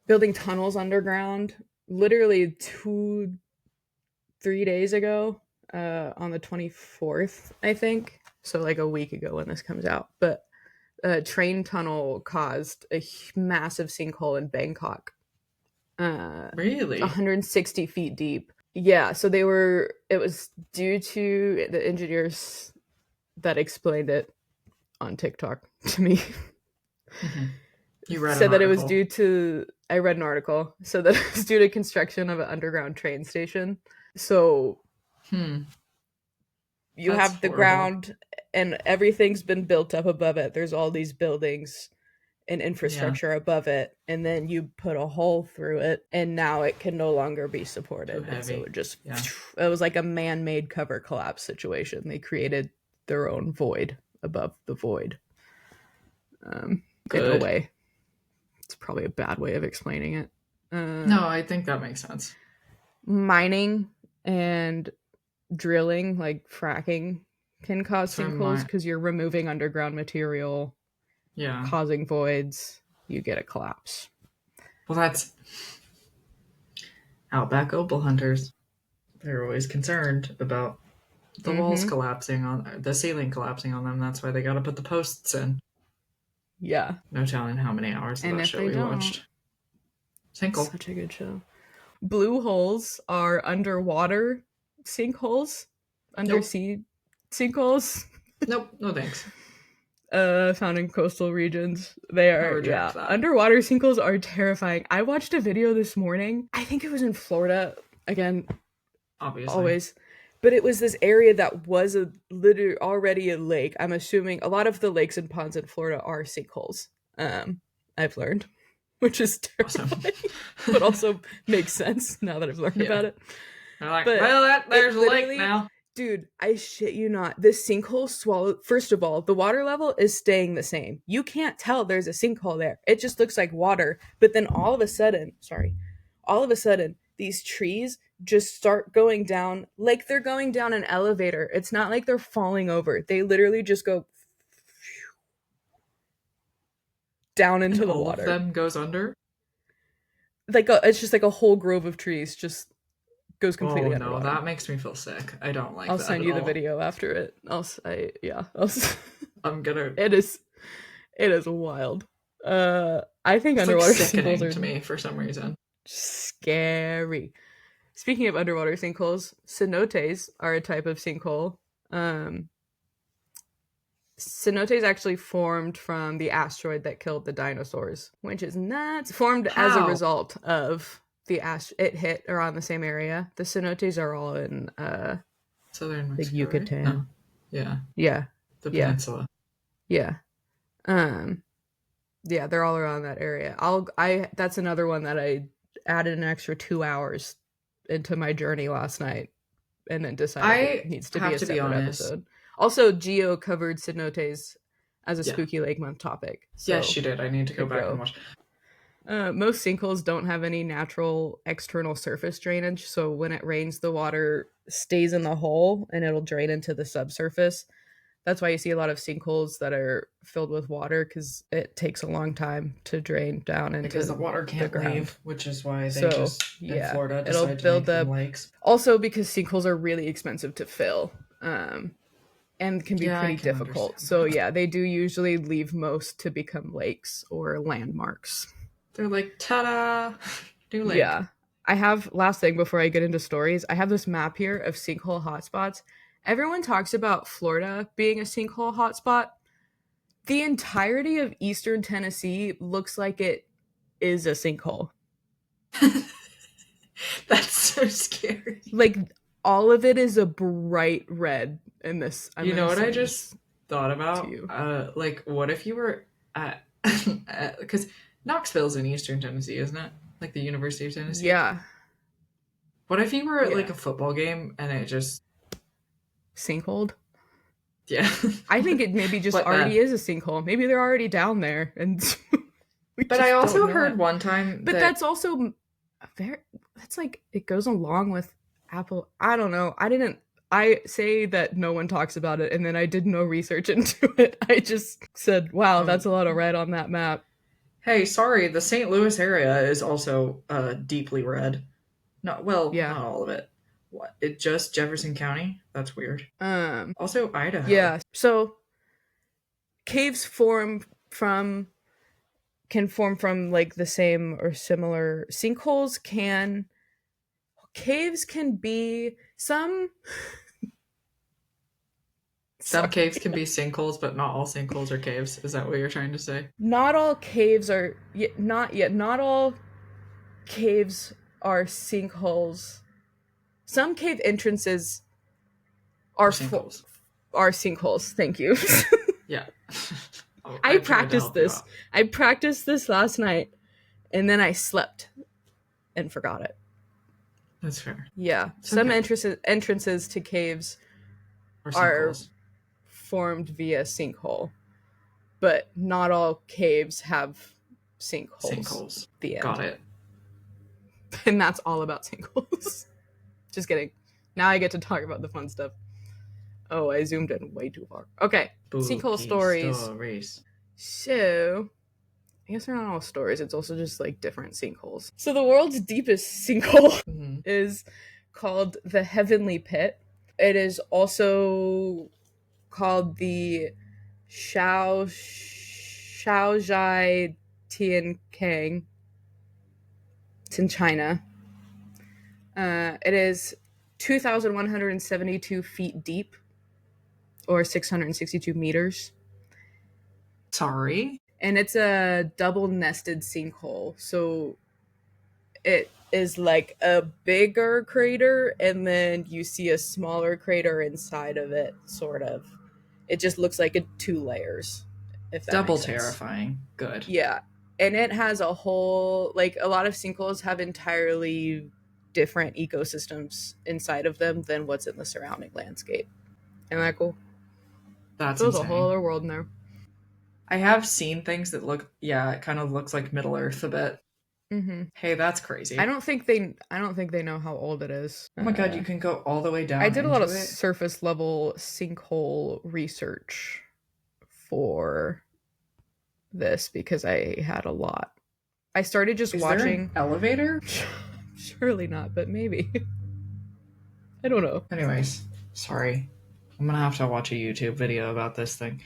Building tunnels underground, literally 2-3 days ago, on the 24th, I think, so like a week ago when this comes out, but a train tunnel caused a massive sinkhole in Bangkok. Really? 160 feet deep. Yeah, so it was due to the engineers that explained it on TikTok to me. You read said that it was due to, I read an article, so that it was due to construction of an underground train station. So you have the ground and everything's been built up above it. There's all these buildings and infrastructure above it, and then you put a hole through it, and now it can no longer be supported. And so it just it was like a man-made cover collapse situation. They created their own void above the void. In a way, it's probably a bad way of explaining it. No, I think that makes sense. Mining and drilling, like fracking, can cause sinkholes because you're removing underground material, causing voids. You get a collapse. Well, that's outback opal hunters. They're always concerned about the walls collapsing on the ceiling collapsing on them. That's why they got to put the posts in. Yeah. No telling how many hours of that show we watched. Sinkhole. Such a good show. Blue holes are underwater sinkholes. Undersea sinkholes. Nope. No thanks. Found in coastal regions. They are, underwater sinkholes are terrifying. I watched a video this morning. I think it was in Florida. Again, obviously. Always. But it was this area that was already a lake. I'm assuming a lot of the lakes and ponds in Florida are sinkholes. I've learned, which is terrifying, awesome. But also makes sense now that I've learned about it. Like, well, there's a lake now. Dude, I shit you not. This sinkhole swallowed. First of all, the water level is staying the same. You can't tell there's a sinkhole there. It just looks like water. But then all of a sudden, these trees just start going down like they're going down an elevator. It's not like they're falling over. They literally just go down into the water. All of them goes under? It's just like a whole grove of trees just goes completely underwater. No, that makes me feel sick. I don't like that. I'll send you the video after it. I'm gonna. It is wild. I think it's underwater sinkholes are to me for some reason. Scary. Speaking of underwater sinkholes, cenotes are a type of sinkhole. Cenotes actually formed from the asteroid that killed the dinosaurs, which is nuts. Formed as a result of the it hit around the same area. The cenotes are all in southern Mexico, like Yucatan. Right? No. Yeah. The peninsula. Yeah. Yeah, they're all around that area. That's another one that I added an extra 2 hours into my journey last night and then decided it needs to be a separate episode. Also, Gio covered cenotes as a Spooky Lake Month topic. So yes, she did. I need to go back and watch. Most sinkholes don't have any natural external surface drainage, so when it rains, the water stays in the hole and it'll drain into the subsurface. That's why you see a lot of sinkholes that are filled with water, because it takes a long time to drain down into because the water can't leave, which is why they in Florida decide to make them lakes. Also, because sinkholes are really expensive to fill, and can be pretty difficult. So they do usually leave most to become lakes or landmarks. They're like, ta-da! New lake. Yeah. I have, last thing before I get into stories, I have this map here of sinkhole hotspots. Everyone talks about Florida being a sinkhole hotspot. The entirety of eastern Tennessee looks like it is a sinkhole. That's so scary. Like, all of it is a bright red in this. You know what I just thought about? Like, what if you were at... Because Knoxville's in eastern Tennessee, isn't it? Like the University of Tennessee? Yeah. What if you were at like a football game and it just... Sinkholed? Yeah. I think it maybe just already is a sinkhole. Maybe they're already down there. And but I also heard one time But that's also... That's like... It goes along with Apple... I don't know. I say that no one talks about it, and then I did no research into it. I just said, wow, that's a lot of red on that map. Hey, sorry, the St. Louis area is also deeply red. Not all of it. What? It just Jefferson County? That's weird. Also Idaho. Yeah. So caves can form from like the same or similar sinkholes caves can be some caves can be sinkholes, but not all sinkholes are caves. Is that what you're trying to say? Not all caves are not all caves are sinkholes. Some cave entrances are sinkholes. Thank you. Yeah. I practiced this. I practiced this last night, and then I slept and forgot it. That's fair. Yeah. Some entrances to caves are formed via sinkhole, but not all caves have sinkholes. The end. Got it. And that's all about sinkholes. Just kidding. Now I get to talk about the fun stuff. Oh, I zoomed in way too far. Okay, Spooky sinkhole stories. So, I guess they're not all stories. It's also just like different sinkholes. So the world's deepest sinkhole is called the Heavenly Pit. It is also called the Shaozhai Tian Kang. It's in China. It is 2,172 feet deep, or 662 meters. Sorry? And it's a double nested sinkhole. So it is like a bigger crater, and then you see a smaller crater inside of it, sort of. It just looks like 2 layers, if that double makes sense. Terrifying. Good. Yeah. And it has a whole, like, a lot of sinkholes have entirely different ecosystems inside of them than what's in the surrounding landscape. Isn't that cool? That's There's a whole other world in there. I have seen things that look, it kind of looks like Middle Earth a bit. Mm-hmm. Hey, that's crazy. I don't think they know how old it is. Oh my god, you can go all the way down. I did a lot of surface level sinkhole research for this because I had a lot. I started just watching. There an elevator? Surely not, but maybe. I don't know. Anyways, sorry. I'm gonna have to watch a YouTube video about this thing.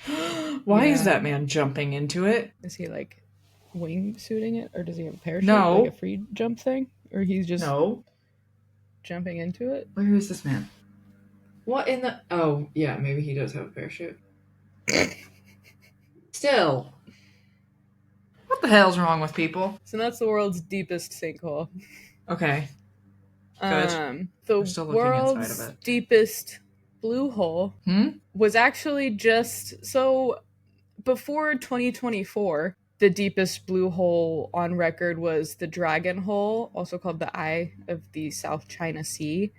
Why is that man jumping into it? Is he like wingsuiting it, or does he have a parachute? No. Like a free jump thing? Or he's just jumping into it? Where is this man? What in the... Oh, yeah, maybe he does have a parachute. Still. What the hell's wrong with people? So that's the world's deepest sinkhole. Okay. Good. The world's deepest blue hole was actually just... So, before 2024, the deepest blue hole on record was the Dragon Hole, also called the Eye of the South China Sea.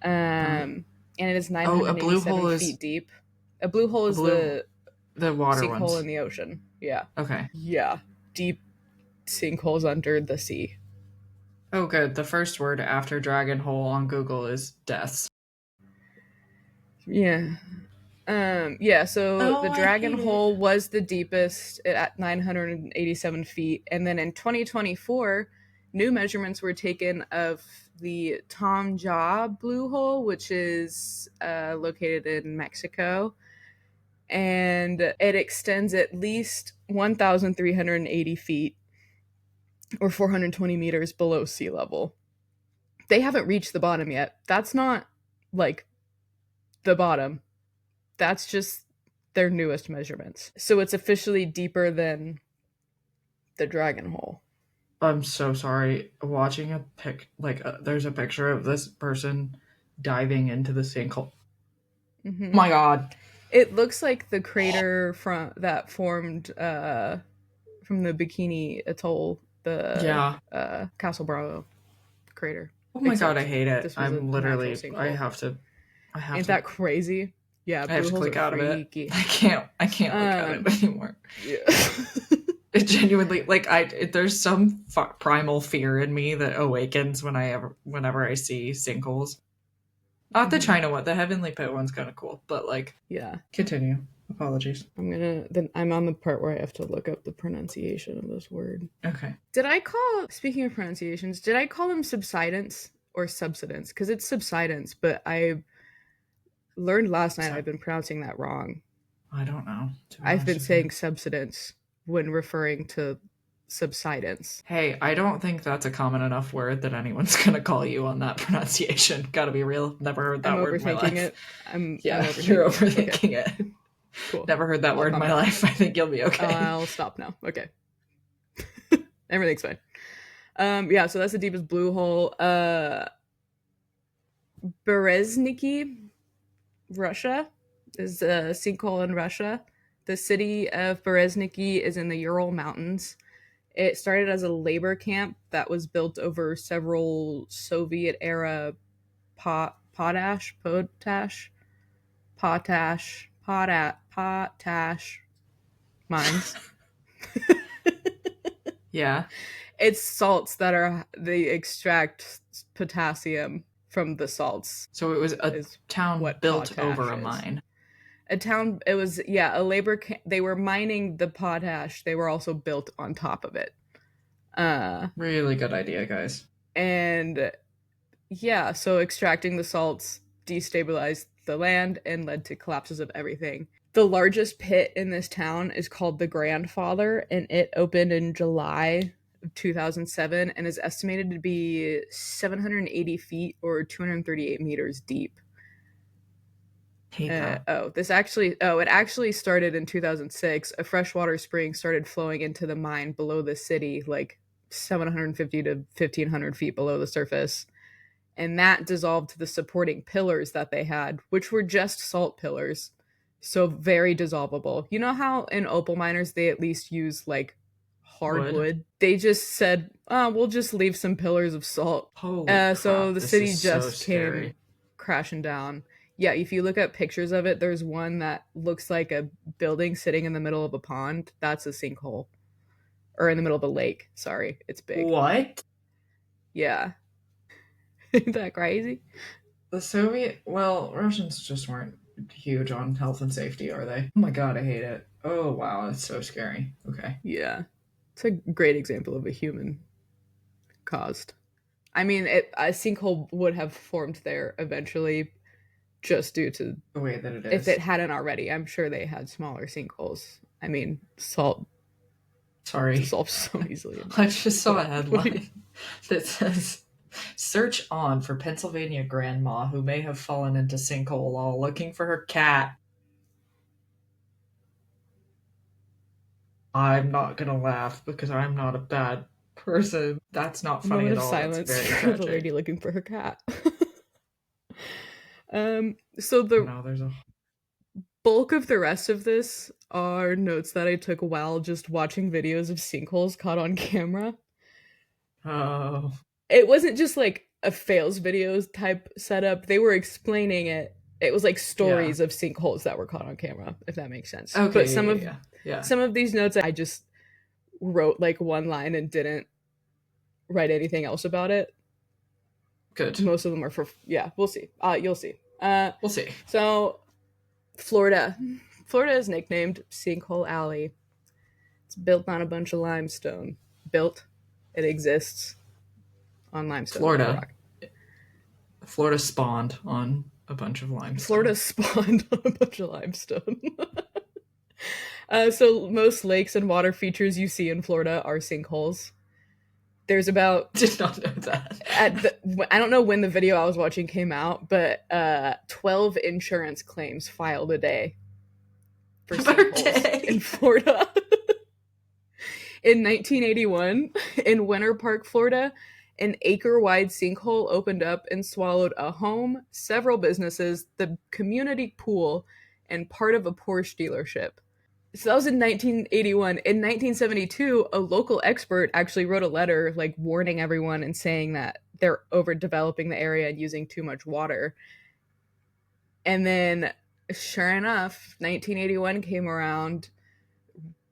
And it is 987 feet deep. A blue hole is the water sinkhole in the ocean. Yeah. Okay. Yeah. Deep sinkholes under the sea. Oh, good. The first word after Dragon Hole on Google is deaths. Yeah. So the Dragon Hole was the deepest at 987 feet. And then in 2024, new measurements were taken of the Tom Jaw Blue Hole, which is located in Mexico. And it extends at least 1,380 feet, or 420 meters below sea level. They haven't reached the bottom yet. That's not, like, the bottom. That's just their newest measurements. So it's officially deeper than the Dragon Hole. I'm so sorry. Watching there's a picture of this person diving into the sinkhole. Mm-hmm. Oh my god. It looks like the crater that formed from the Bikini Atoll, the Castle Bravo crater. Oh my god, I hate it. I'm literally... I have to... Ain't that crazy? Yeah, I have to click out of it. I can't look at it anymore. Yeah. It genuinely, there's some primal fear in me that awakens whenever I see sinkholes. Not the China one, the Heavenly Pit one's kind of cool, but continue. Apologies. I'm on the part where I have to look up the pronunciation of this word. Okay. Speaking of pronunciations, did I call them subsidence or subsidence? Because it's subsidence, but I learned last night I've been pronouncing that wrong. I don't know. I've been saying subsidence when referring to subsidence. Hey, I don't think that's a common enough word that anyone's gonna call you on that pronunciation. Gotta be real. Never heard that word in my life. You're overthinking it. Cool. Never heard that word in my life. I think you'll be okay. I'll stop now. Okay. Everything's fine. So that's the deepest blue hole. Berezniki, Russia, is a sinkhole in Russia. The city of Berezniki is in the Ural Mountains. It started as a labor camp that was built over several Soviet-era potash mines. Yeah. It's salts they extract potassium from the salts. So it was a town built over a mine. A town, it was, a labor they were mining the potash. They were also built on top of it. Really good idea, guys. And so extracting the salts destabilized the land and led to collapses of everything. The largest pit in this town is called the Grandfather, and it opened in July of 2007 and is estimated to be 780 feet or 238 meters deep. It actually started in 2006. A freshwater spring started flowing into the mine below the city, like 750 to 1,500 feet below the surface. And that dissolved the supporting pillars that they had, which were just salt pillars. So very dissolvable. You know how in opal miners they at least use like hardwood? They just said, we'll just leave some pillars of salt. Holy crap, so the city just came crashing down. Yeah, if you look at pictures of it, there's one that looks like a building sitting in the middle of a pond. That's a sinkhole. Or in the middle of a lake. Sorry, it's big. What? Yeah. Isn't that crazy? The Russians just weren't huge on health and safety, are they? Oh my god, I hate it. Oh wow, that's so scary. Okay. Yeah. It's a great example of a human caused. I mean, a sinkhole would have formed there eventually just due to the way that it is. If it hadn't already, I'm sure they had smaller sinkholes. I mean, salt dissolves so easily. I just saw a headline that says, "Search on for Pennsylvania grandma who may have fallen into sinkhole while looking for her cat." I'm not gonna laugh because I'm not a bad person. That's not funny at all. Silence for the lady looking for her cat. So there's a bulk of the rest of this are notes that I took while just watching videos of sinkholes caught on camera. Oh. It wasn't just like a fails videos type setup. They were explaining it. It was like stories of sinkholes that were caught on camera, if that makes sense. Okay, but some of these notes I just wrote like one line and didn't write anything else about it. Good. Most of them are for we'll see. You'll see. We'll see. So Florida is nicknamed Sinkhole Alley. It's built on a bunch of limestone. It exists on limestone. Florida spawned on a bunch of limestone. So most lakes and water features you see in Florida are sinkholes. There's about... Did not know that. I don't know when the video I was watching came out, but 12 insurance claims filed a day for sinkholes in Florida. In 1981, in Winter Park, Florida, an acre-wide sinkhole opened up and swallowed a home, several businesses, the community pool, and part of a Porsche dealership. So that was in 1981. In 1972, a local expert actually wrote a letter like warning everyone and saying that they're overdeveloping the area and using too much water. And then, sure enough, 1981 came around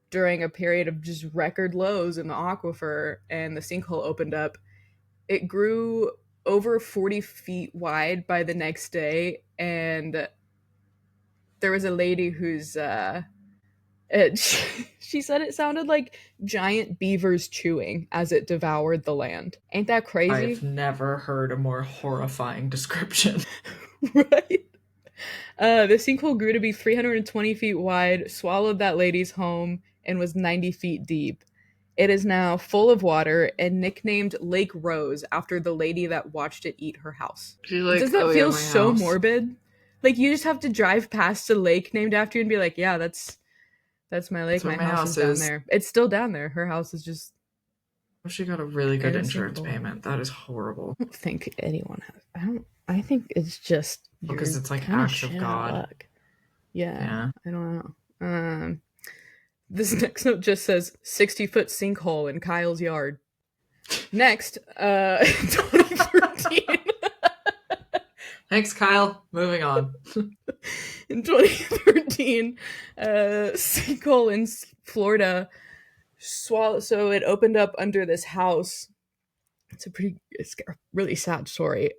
during a period of just record lows in the aquifer, and the sinkhole opened up. It grew over 40 feet wide by the next day, and there was a lady who's she said it sounded like giant beavers chewing as it devoured the land. Ain't that crazy? I've never heard a more horrifying description. Right? The sinkhole grew to be 320 feet wide, swallowed that lady's home, and was 90 feet deep. It is now full of water and nicknamed Lake Rose after the lady that watched it eat her house. Does that feel so morbid? Like, you just have to drive past a lake named after you and be like, yeah, that's my lake. My house is down there. It's still down there. Her house is just... Well, she got a really good insurance payment. That is horrible. I don't think anyone has... I think it's just... Because it's like acts of God. Luck. Yeah. I don't know. This next note just says 60-foot sinkhole in Kyle's yard. Next, 2013. Thanks, Kyle. Moving on. In 2013, sinkhole in Florida so it opened up under this house. It's a really sad story.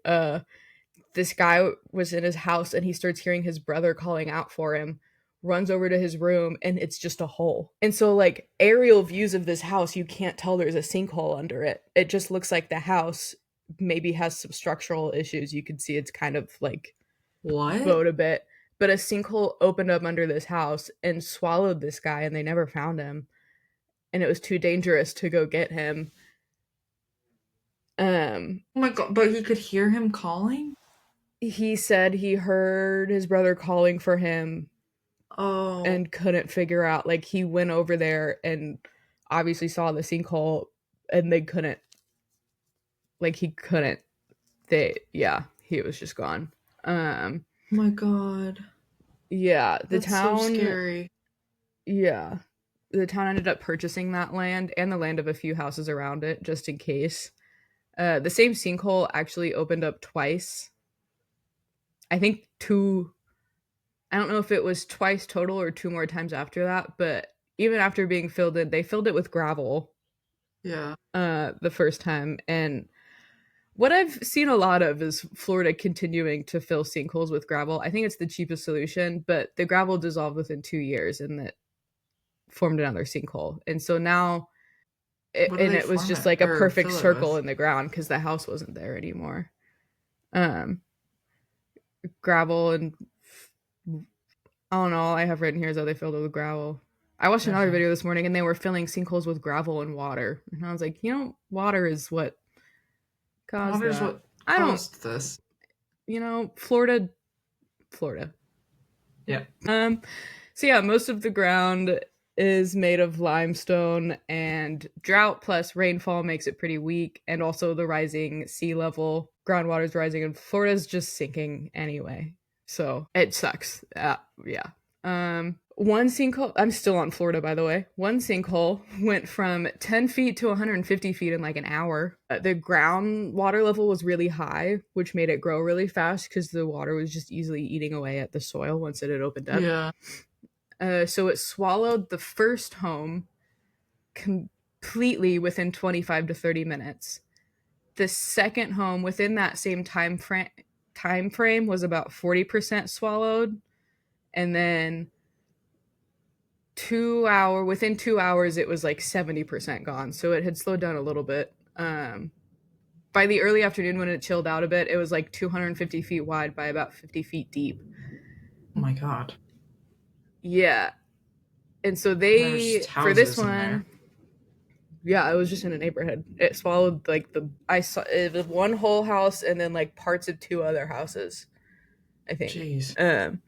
this guy was in his house and he starts hearing his brother calling out for him, runs over to his room, and it's just a hole. And so, like, aerial views of this house, you can't tell there's a sinkhole under it. It just looks like the house maybe has some structural issues. You can see it's kind of like bowed a bit. But a sinkhole opened up under this house and swallowed this guy, and they never found him. And it was too dangerous to go get him. Oh my god, but he could hear him calling? He said he heard his brother calling for him. Oh. And couldn't figure out, like, he went over there and obviously saw the sinkhole, and they couldn't, like, he was just gone. Oh my god. Yeah, That's town so scary. Yeah. The town ended up purchasing that land and the land of a few houses around it just in case. The same sinkhole actually opened up twice. I think I don't know if it was twice total or 2 more times after that, but even after being filled in, they filled it with gravel. Yeah. The first time. And what I've seen a lot of is Florida continuing to fill sinkholes with gravel. I think it's the cheapest solution, but the gravel dissolved within 2 years and that formed another sinkhole. And so now it was just like a perfect circle in the ground because the house wasn't there anymore. Gravel and I don't know. All I have written here is that they filled it with gravel. I watched another video this morning and they were filling sinkholes with gravel and water. And I was like, water is what caused that. What caused this. Florida. Yeah. So yeah, most of the ground is made of limestone, and drought plus rainfall makes it pretty weak, and also the rising sea level. Groundwater is rising and Florida's just sinking anyway. So it sucks. Yeah. One sinkhole, I'm still on Florida, by the way. One sinkhole went from 10 feet to 150 feet in like an hour. The groundwater level was really high, which made it grow really fast because the water was just easily eating away at the soil once it had opened up. Yeah. So it swallowed the first home completely within 25 to 30 minutes. The second home within that same time frame was about 40% swallowed, and then within 2 hours it was like 70% gone. So it had slowed down a little bit. By the early afternoon when it chilled out a bit, it was like 250 feet wide by about 50 feet deep. Oh my god. Yeah. And so for this one, yeah, it was just in a neighborhood. It swallowed like it was one whole house and then like parts of 2 other houses, I think. Jeez.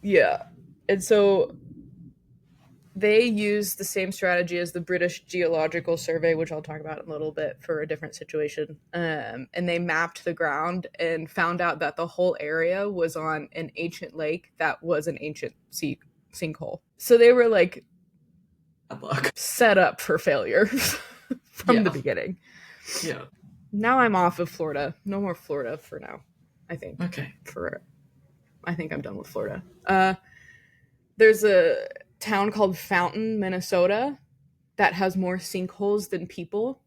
Yeah. And so they use the same strategy as the British Geological Survey, which I'll talk about in a little bit for a different situation. And they mapped the ground and found out that the whole area was on an ancient lake that was an ancient sinkhole. So they were like set up for failure from the beginning. Yeah. Now I'm off of Florida. No more Florida for now, I think. Okay. I think I'm done with Florida. There's a town called Fountain, Minnesota, that has more sinkholes than people.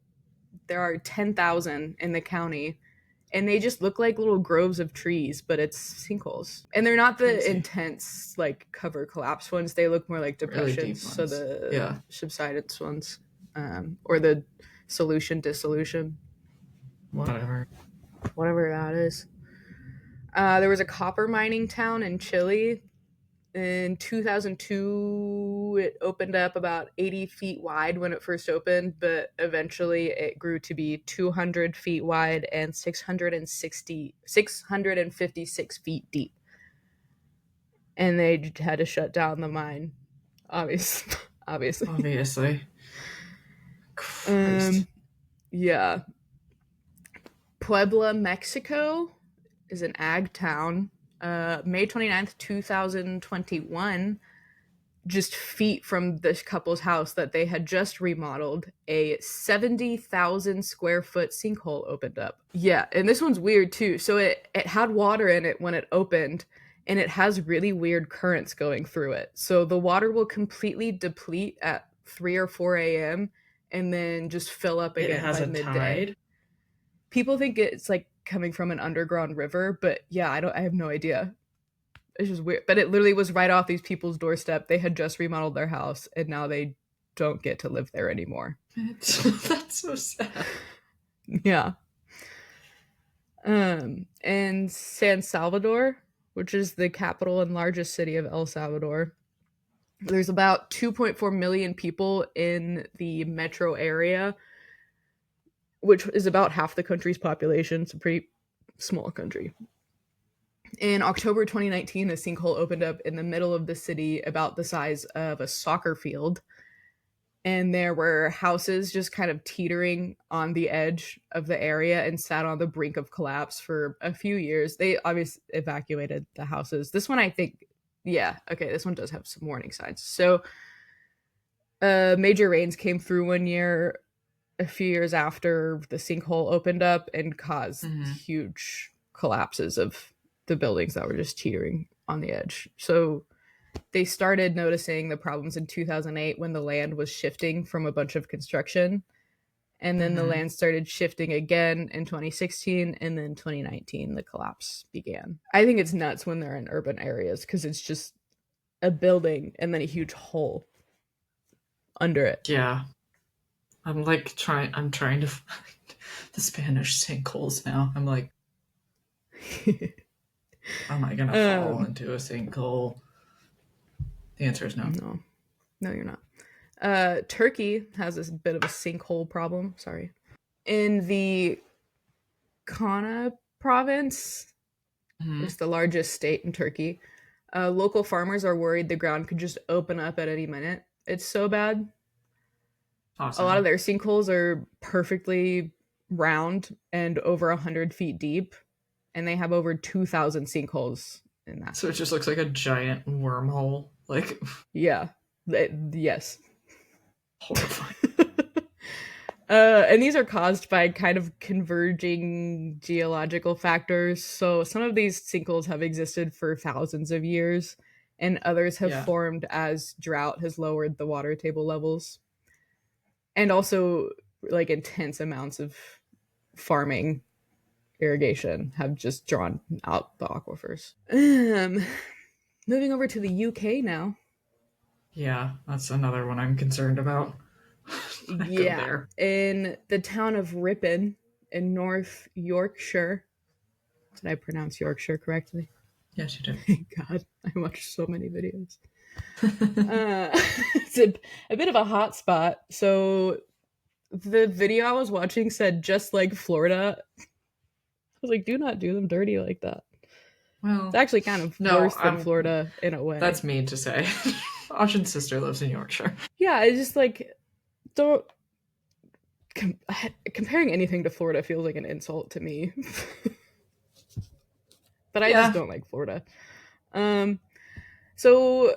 There are 10,000 in the county, and they just look like little groves of trees, but it's sinkholes. And they're not the intense, like, cover collapse ones. They look more like depressions, really so the subsidence ones, or the dissolution. Whatever that is. There was a copper mining town in Chile. In 2002, it opened up about 80 feet wide when it first opened, but eventually it grew to be 200 feet wide and 656 feet deep. And they had to shut down the mine, obviously. Christ. Yeah. Puebla, Mexico is an ag town. May 29th, 2021, just feet from this couple's house that they had just remodeled, a 70,000 square foot sinkhole opened up. Yeah, and this one's weird too. So it had water in it when it opened, and it has really weird currents going through it. So the water will completely deplete at 3 or 4 a.m. and then just fill up again by midday. Tide? People think it's like coming from an underground river. But yeah, I have no idea. It's just weird. But it literally was right off these people's doorstep. They had just remodeled their house, and now they don't get to live there anymore. That's so sad. Yeah. In San Salvador, which is the capital and largest city of El Salvador, there's about 2.4 million people in the metro area, which is about half the country's population. It's a pretty small country. In October 2019, a sinkhole opened up in the middle of the city about the size of a soccer field. And there were houses just kind of teetering on the edge of the area and sat on the brink of collapse for a few years. They obviously evacuated the houses. This one, I think, yeah, okay, this one does have some warning signs. So major rains came through one year, a few years after the sinkhole opened up, and caused huge collapses of the buildings that were just teetering on the edge. So they started noticing the problems in 2008 when the land was shifting from a bunch of construction. And then the land started shifting again in 2016. And then 2019, the collapse began. I think it's nuts when they're in urban areas because it's just a building and then a huge hole under it. Yeah. I'm trying to find the Spanish sinkholes now. I'm like, am I going to fall into a sinkhole? The answer is no. No, you're not. Turkey has this bit of a sinkhole problem. Sorry. In the Kana province, it's the largest state in Turkey, local farmers are worried the ground could just open up at any minute. It's so bad. Awesome. A lot of their sinkholes are perfectly round and over 100 feet deep, and they have over 2,000 sinkholes in that. So it just looks like a giant wormhole. Like, yeah, yes. Horrifying. And these are caused by kind of converging geological factors. So some of these sinkholes have existed for thousands of years, and others have formed as drought has lowered the water table levels. And also, like, intense amounts of farming irrigation have just drawn out the aquifers. Moving over to the UK now. Yeah, that's another one I'm concerned about. Yeah, in the town of Ripon in North Yorkshire. Did I pronounce Yorkshire correctly? Yes, you did. Thank God, I watched so many videos. It's a bit of a hot spot. So the video I was watching said just like Florida. I was like, do not do them dirty like that. Well, it's actually kind of worse than Florida in a way. That's mean to say. Ashin's sister lives in Yorkshire. Yeah, it's just like, don't comparing anything to Florida feels like an insult to me. But I just don't like Florida. So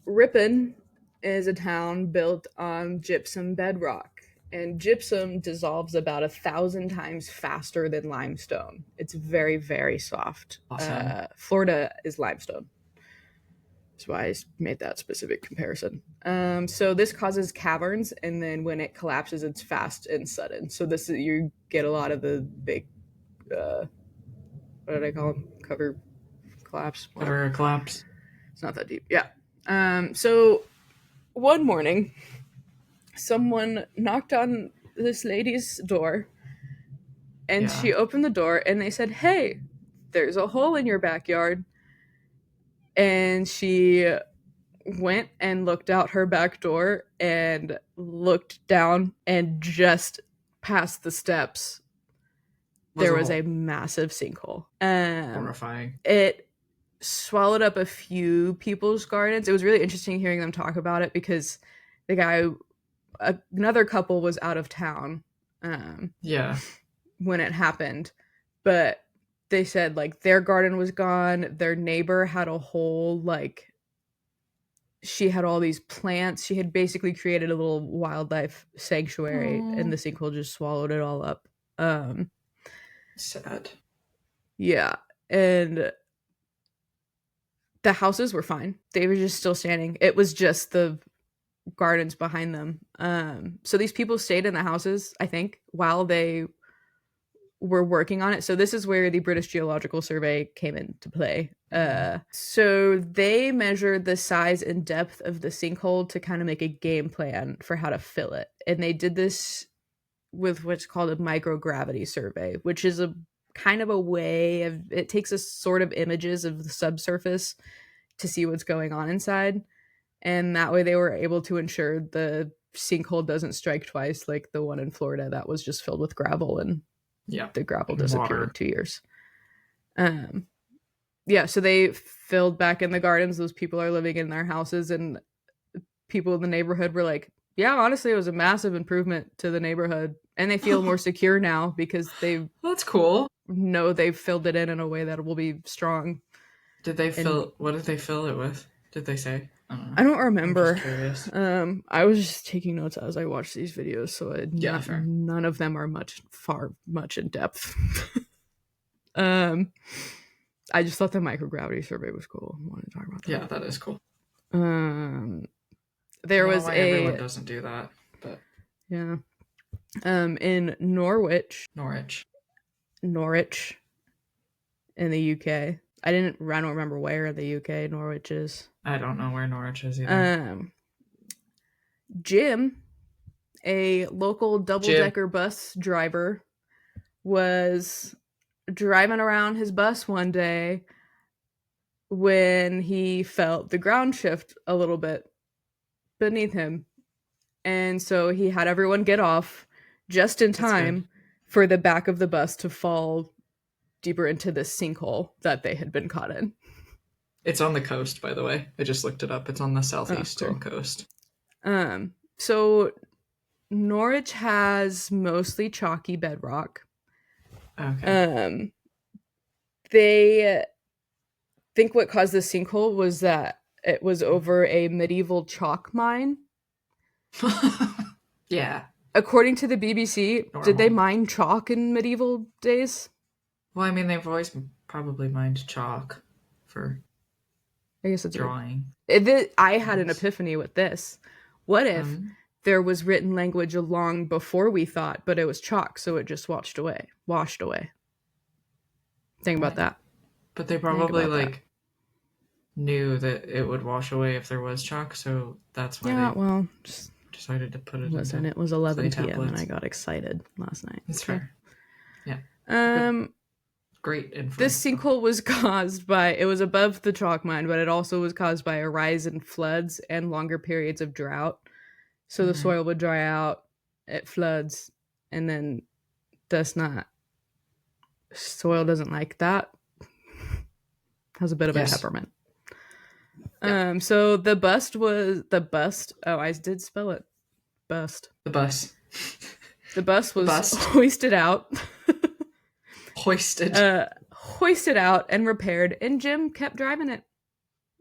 Ripon is a town built on gypsum bedrock, and gypsum dissolves about 1,000 times faster than limestone. It's very, very soft. Awesome. Florida is limestone. That's why I made that specific comparison. So this causes caverns, and then when it collapses, it's fast and sudden. So you get a lot of the big, what did I call them? Cover collapse. Cover collapse. It's not that deep. Yeah. So one morning, someone knocked on this lady's door, and she opened the door, and they said, "Hey, there's a hole in your backyard." And she went and looked out her back door and looked down, and just past the steps, there was a massive sinkhole. Horrifying. It swallowed up a few people's gardens. It was really interesting hearing them talk about it because the guy, another couple was out of town when it happened, but they said like their garden was gone. Their neighbor had a whole, like, she had all these plants. She had basically created a little wildlife sanctuary. And the sinkhole just swallowed it all up. Sad. Yeah. And the houses were fine. They were just still standing. It was just the gardens behind them. So these people stayed in the houses, I think, while they were working on it. So this is where the British Geological Survey came into play. So they measured the size and depth of the sinkhole to kind of make a game plan for how to fill it. And they did this with what's called a microgravity survey, which is a kind of a way of, it takes a sort of images of the subsurface to see what's going on inside. And that way they were able to ensure the sinkhole doesn't strike twice, like the one in Florida that was just filled with gravel and the gravel disappeared in 2 years. So they filled back in the gardens. Those people are living in their houses, and people in the neighborhood were like, yeah, honestly, it was a massive improvement to the neighborhood. And they feel more secure now because that's cool. Know they've filled it in a way that will be strong. What did they fill it with? Did they say? I don't remember. I was just taking notes as I watched these videos, so none of them are much in depth. I just thought the microgravity survey was cool. I wanted to talk about that. Yeah, that is cool. There was everyone doesn't do that, but yeah. In Norwich, in the UK. I don't remember where in the UK Norwich is. I don't know where Norwich is either. Jim, a local double-decker bus driver, was driving around his bus one day when he felt the ground shift a little bit beneath him. And so he had everyone get off just in time for the back of the bus to fall deeper into this sinkhole that they had been caught in. It's on the coast, by the way. I just looked it up. It's on the southeastern coast. So Norwich has mostly chalky bedrock. Okay. They think what caused the sinkhole was that it was over a medieval chalk mine. Yeah. According to the BBC, did they mine chalk in medieval days? Well, I mean, they've always probably mined chalk for drawing. I had an epiphany with this. What if there was written language long before we thought, but it was chalk, so it just washed away? Think about that. But they probably knew that it would wash away if there was chalk, so that's why just decided to put it. Listen, it was 11 p.m. and I got excited last night. That's fair. Yeah. Great info. This sinkhole was caused by, it was above the chalk mine, but it also was caused by a rise in floods and longer periods of drought. So the soil would dry out, it floods, and then soil doesn't like that. Has a bit of a temperament. Yep. So the bust, I did spell it. Bust. The bus. The bus was hoisted out. Hoisted out and repaired, and Jim kept driving it.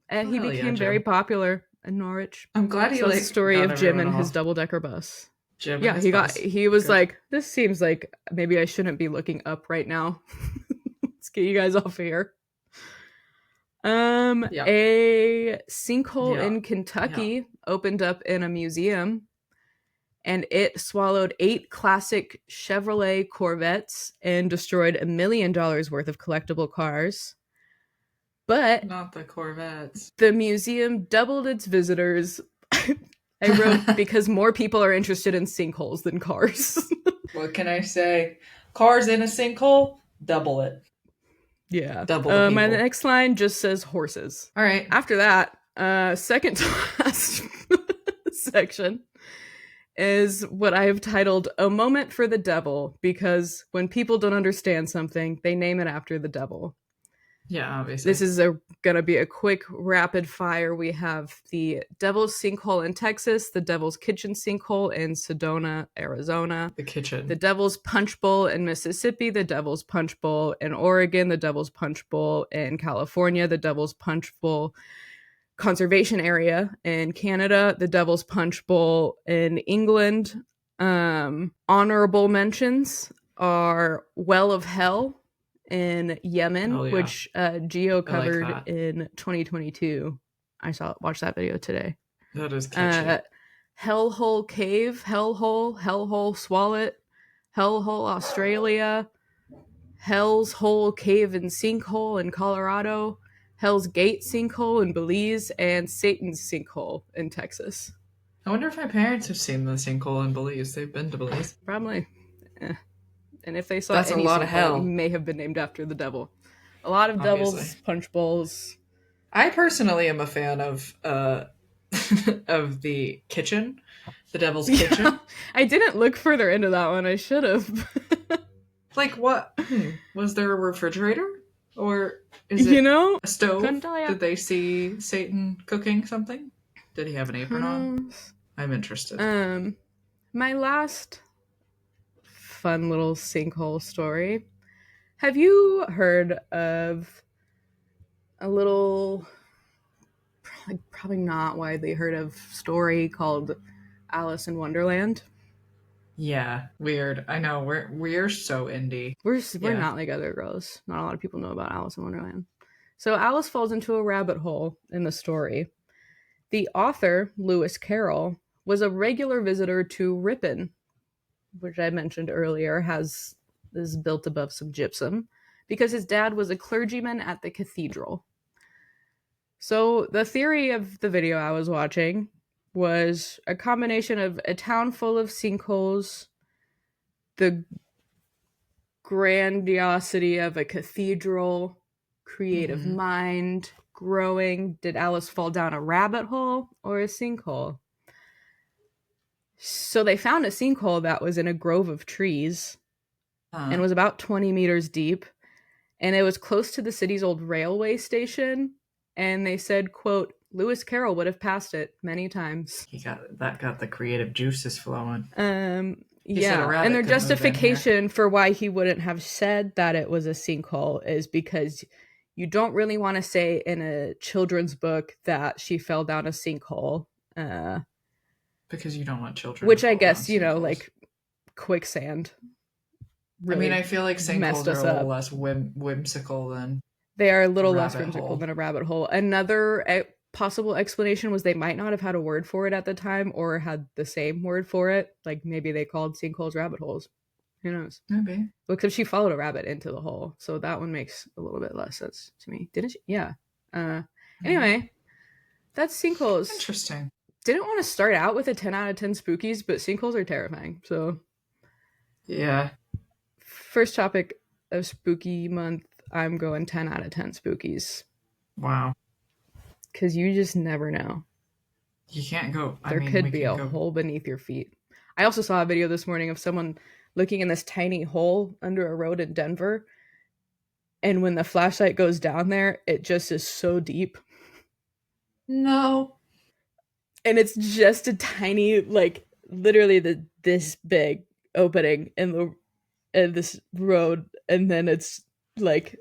And he became very popular in Norwich. I'm glad he the story of Jim and his double-decker bus. Jim, he was like, this seems like maybe I shouldn't be looking up right now. Let's get you guys off here. A sinkhole in Kentucky opened up in a museum, and it swallowed 8 classic Chevrolet Corvettes and destroyed $1 million worth of collectible cars. But not the Corvettes. The museum doubled its visitors. I wrote, because more people are interested in sinkholes than cars. What can I say? Cars in a sinkhole? Double it. Yeah. Double the people. My next line just says horses. All right. After that, second to last section is what I have titled A Moment for the Devil, because when people don't understand something, they name it after the devil. Yeah, obviously. This is going to be a quick rapid fire. We have the Devil's Sinkhole in Texas, the Devil's Kitchen Sinkhole in Sedona, Arizona. The kitchen. The Devil's Punch Bowl in Mississippi, the Devil's Punch Bowl in Oregon, the Devil's Punch Bowl in California, the Devil's Punch Bowl Conservation Area in Canada, the Devil's Punch Bowl in England. Honorable mentions are Well of Hell in Yemen, which Geo covered in 2022. I watched that video today. That is catchy. Hellhole Cave, Hellhole Swallow, Hellhole Australia, Hell's Hole Cave and Sinkhole in Colorado, Hell's Gate Sinkhole in Belize, and Satan's Sinkhole in Texas. I wonder if my parents have seen the sinkhole in Belize. They've been to Belize. Probably. And if they saw That's any a lot sinkhole, of hell. it may have been named after the devil. A lot of devils, punch bowls. I personally am a fan of of the kitchen, the Devil's Kitchen. I didn't look further into that one. I should have. Like what? Was there a refrigerator? Or is it a stove? Did they see Satan cooking something? Did he have an apron on? I'm interested. My last fun little sinkhole story. Have you heard of a little, probably not widely heard of, story called Alice in Wonderland? Yeah, weird. I know, we're so indie. We're not like other girls. Not a lot of people know about Alice in Wonderland. So Alice falls into a rabbit hole in the story. The author, Lewis Carroll, was a regular visitor to Ripon, which I mentioned earlier is built above some gypsum, because his dad was a clergyman at the cathedral. So the theory of the video I was watching was a combination of a town full of sinkholes, the grandiosity of a cathedral, creative mind growing. Did Alice fall down a rabbit hole or a sinkhole? So they found a sinkhole that was in a grove of trees and was about 20 meters deep. And it was close to the city's old railway station. And they said, quote, Lewis Carroll would have passed it many times. That got the creative juices flowing. Yeah, and their justification for why he wouldn't have said that it was a sinkhole is because you don't really want to say in a children's book that she fell down a sinkhole. Because you don't want children. Which I guess, like quicksand. Really, I feel like sinkholes are a little less whimsical than... They are a little less whimsical than a rabbit hole. Another possible explanation was they might not have had a word for it at the time or had the same word for it. Like maybe they called sinkholes rabbit holes. Who knows? Maybe. Because she followed a rabbit into the hole. So that one makes a little bit less sense to me. Didn't she? Yeah. Anyway, that's sinkholes. Interesting. Didn't want to start out with a 10 out of 10 spookies, but sinkholes are terrifying. So yeah. First topic of spooky month, I'm going 10 out of 10 spookies. Wow. Because you just never know. You can't go. There could be a hole beneath your feet. I also saw a video this morning of someone looking in this tiny hole under a road in Denver. And when the flashlight goes down there, it just is so deep. No. And it's just a tiny, like, literally this big opening in this road. And then it's like...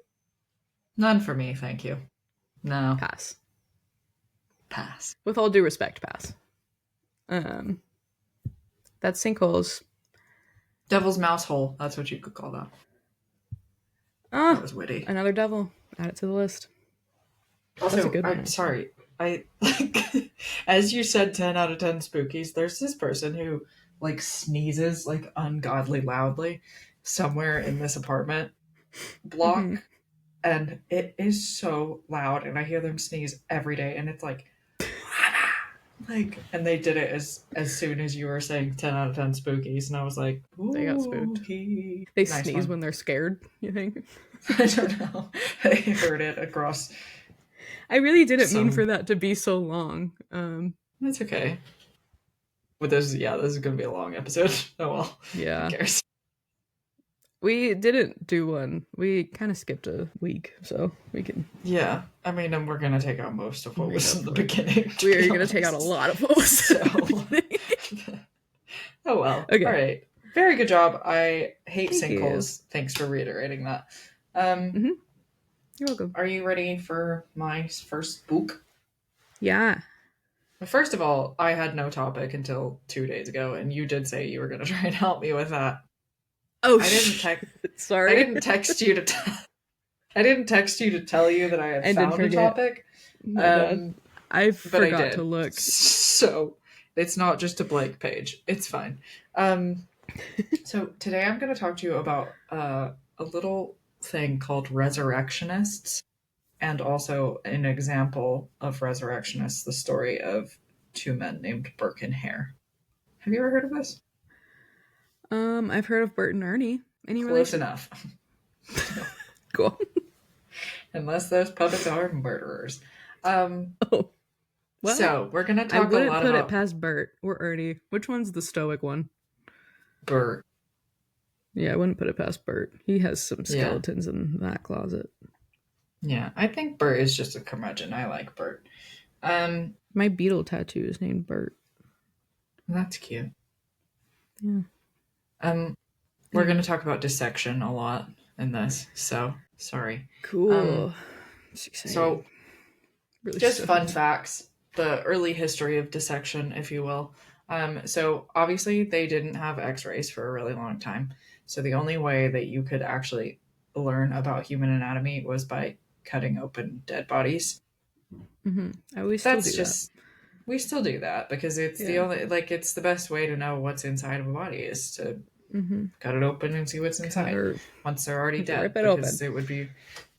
None for me, thank you. No. Pass. With all due respect, pass. That's sinkholes. Devil's mouse hole. That's what you could call that. That was witty. Another devil. Add it to the list. Also, that's a good one. Sorry. As you said, 10 out of 10 spookies, there's this person who sneezes ungodly loudly somewhere in this apartment block. Mm-hmm. And it is so loud, and I hear them sneeze every day, and it's and they did it as soon as you were saying 10 out of 10 spookies, and I was like, ooh, they got spooked. They nice sneeze when they're scared, you think? I don't know. I heard it across. I really didn't mean for that to be so long. That's okay. But this is going to be a long episode. Oh well. Yeah. Who cares? We didn't do one. We kind of skipped a week, so we can... Yeah. I mean, and we're going to take out most of what was in the beginning. We're going to take out a lot of what was in the beginning. Oh, well. Okay. All right. Very good job. I hate sinkholes. Thanks for reiterating that. You're welcome. Are you ready for my first spook? Yeah. First of all, I had no topic until 2 days ago, and you did say you were going to try and help me with that. Oh, sorry. I didn't text you to. I didn't text you to tell you that I had found a topic. I forgot to look. So it's not just a blank page. It's fine. So today I'm going to talk to you about a little thing called Resurrectionists, and also an example of Resurrectionists, the story of two men named Burke and Hare. Have you ever heard of this? I've heard of Bert and Ernie. Any Close relation? enough. Cool. Unless those puppets are murderers. Oh. Well, so we're gonna talk a lot about. I wouldn't put it past Bert or Ernie. Which one's the stoic one? Bert. Yeah, I wouldn't put it past Bert. He has some skeletons in that closet. Yeah, I think Bert is just a curmudgeon. I like Bert. My beetle tattoo is named Bert. That's cute. Yeah. We're going to talk about dissection a lot in this, so sorry. Cool. So, really just fun facts. The early history of dissection, if you will. So obviously they didn't have X-rays for a really long time. So the only way that you could actually learn about human anatomy was by cutting open dead bodies. Mm-hmm. We still do that. We still do that because it's the only, like, it's the best way to know what's inside of a body is to cut it open and see what's inside once they're already dead. Because it would be.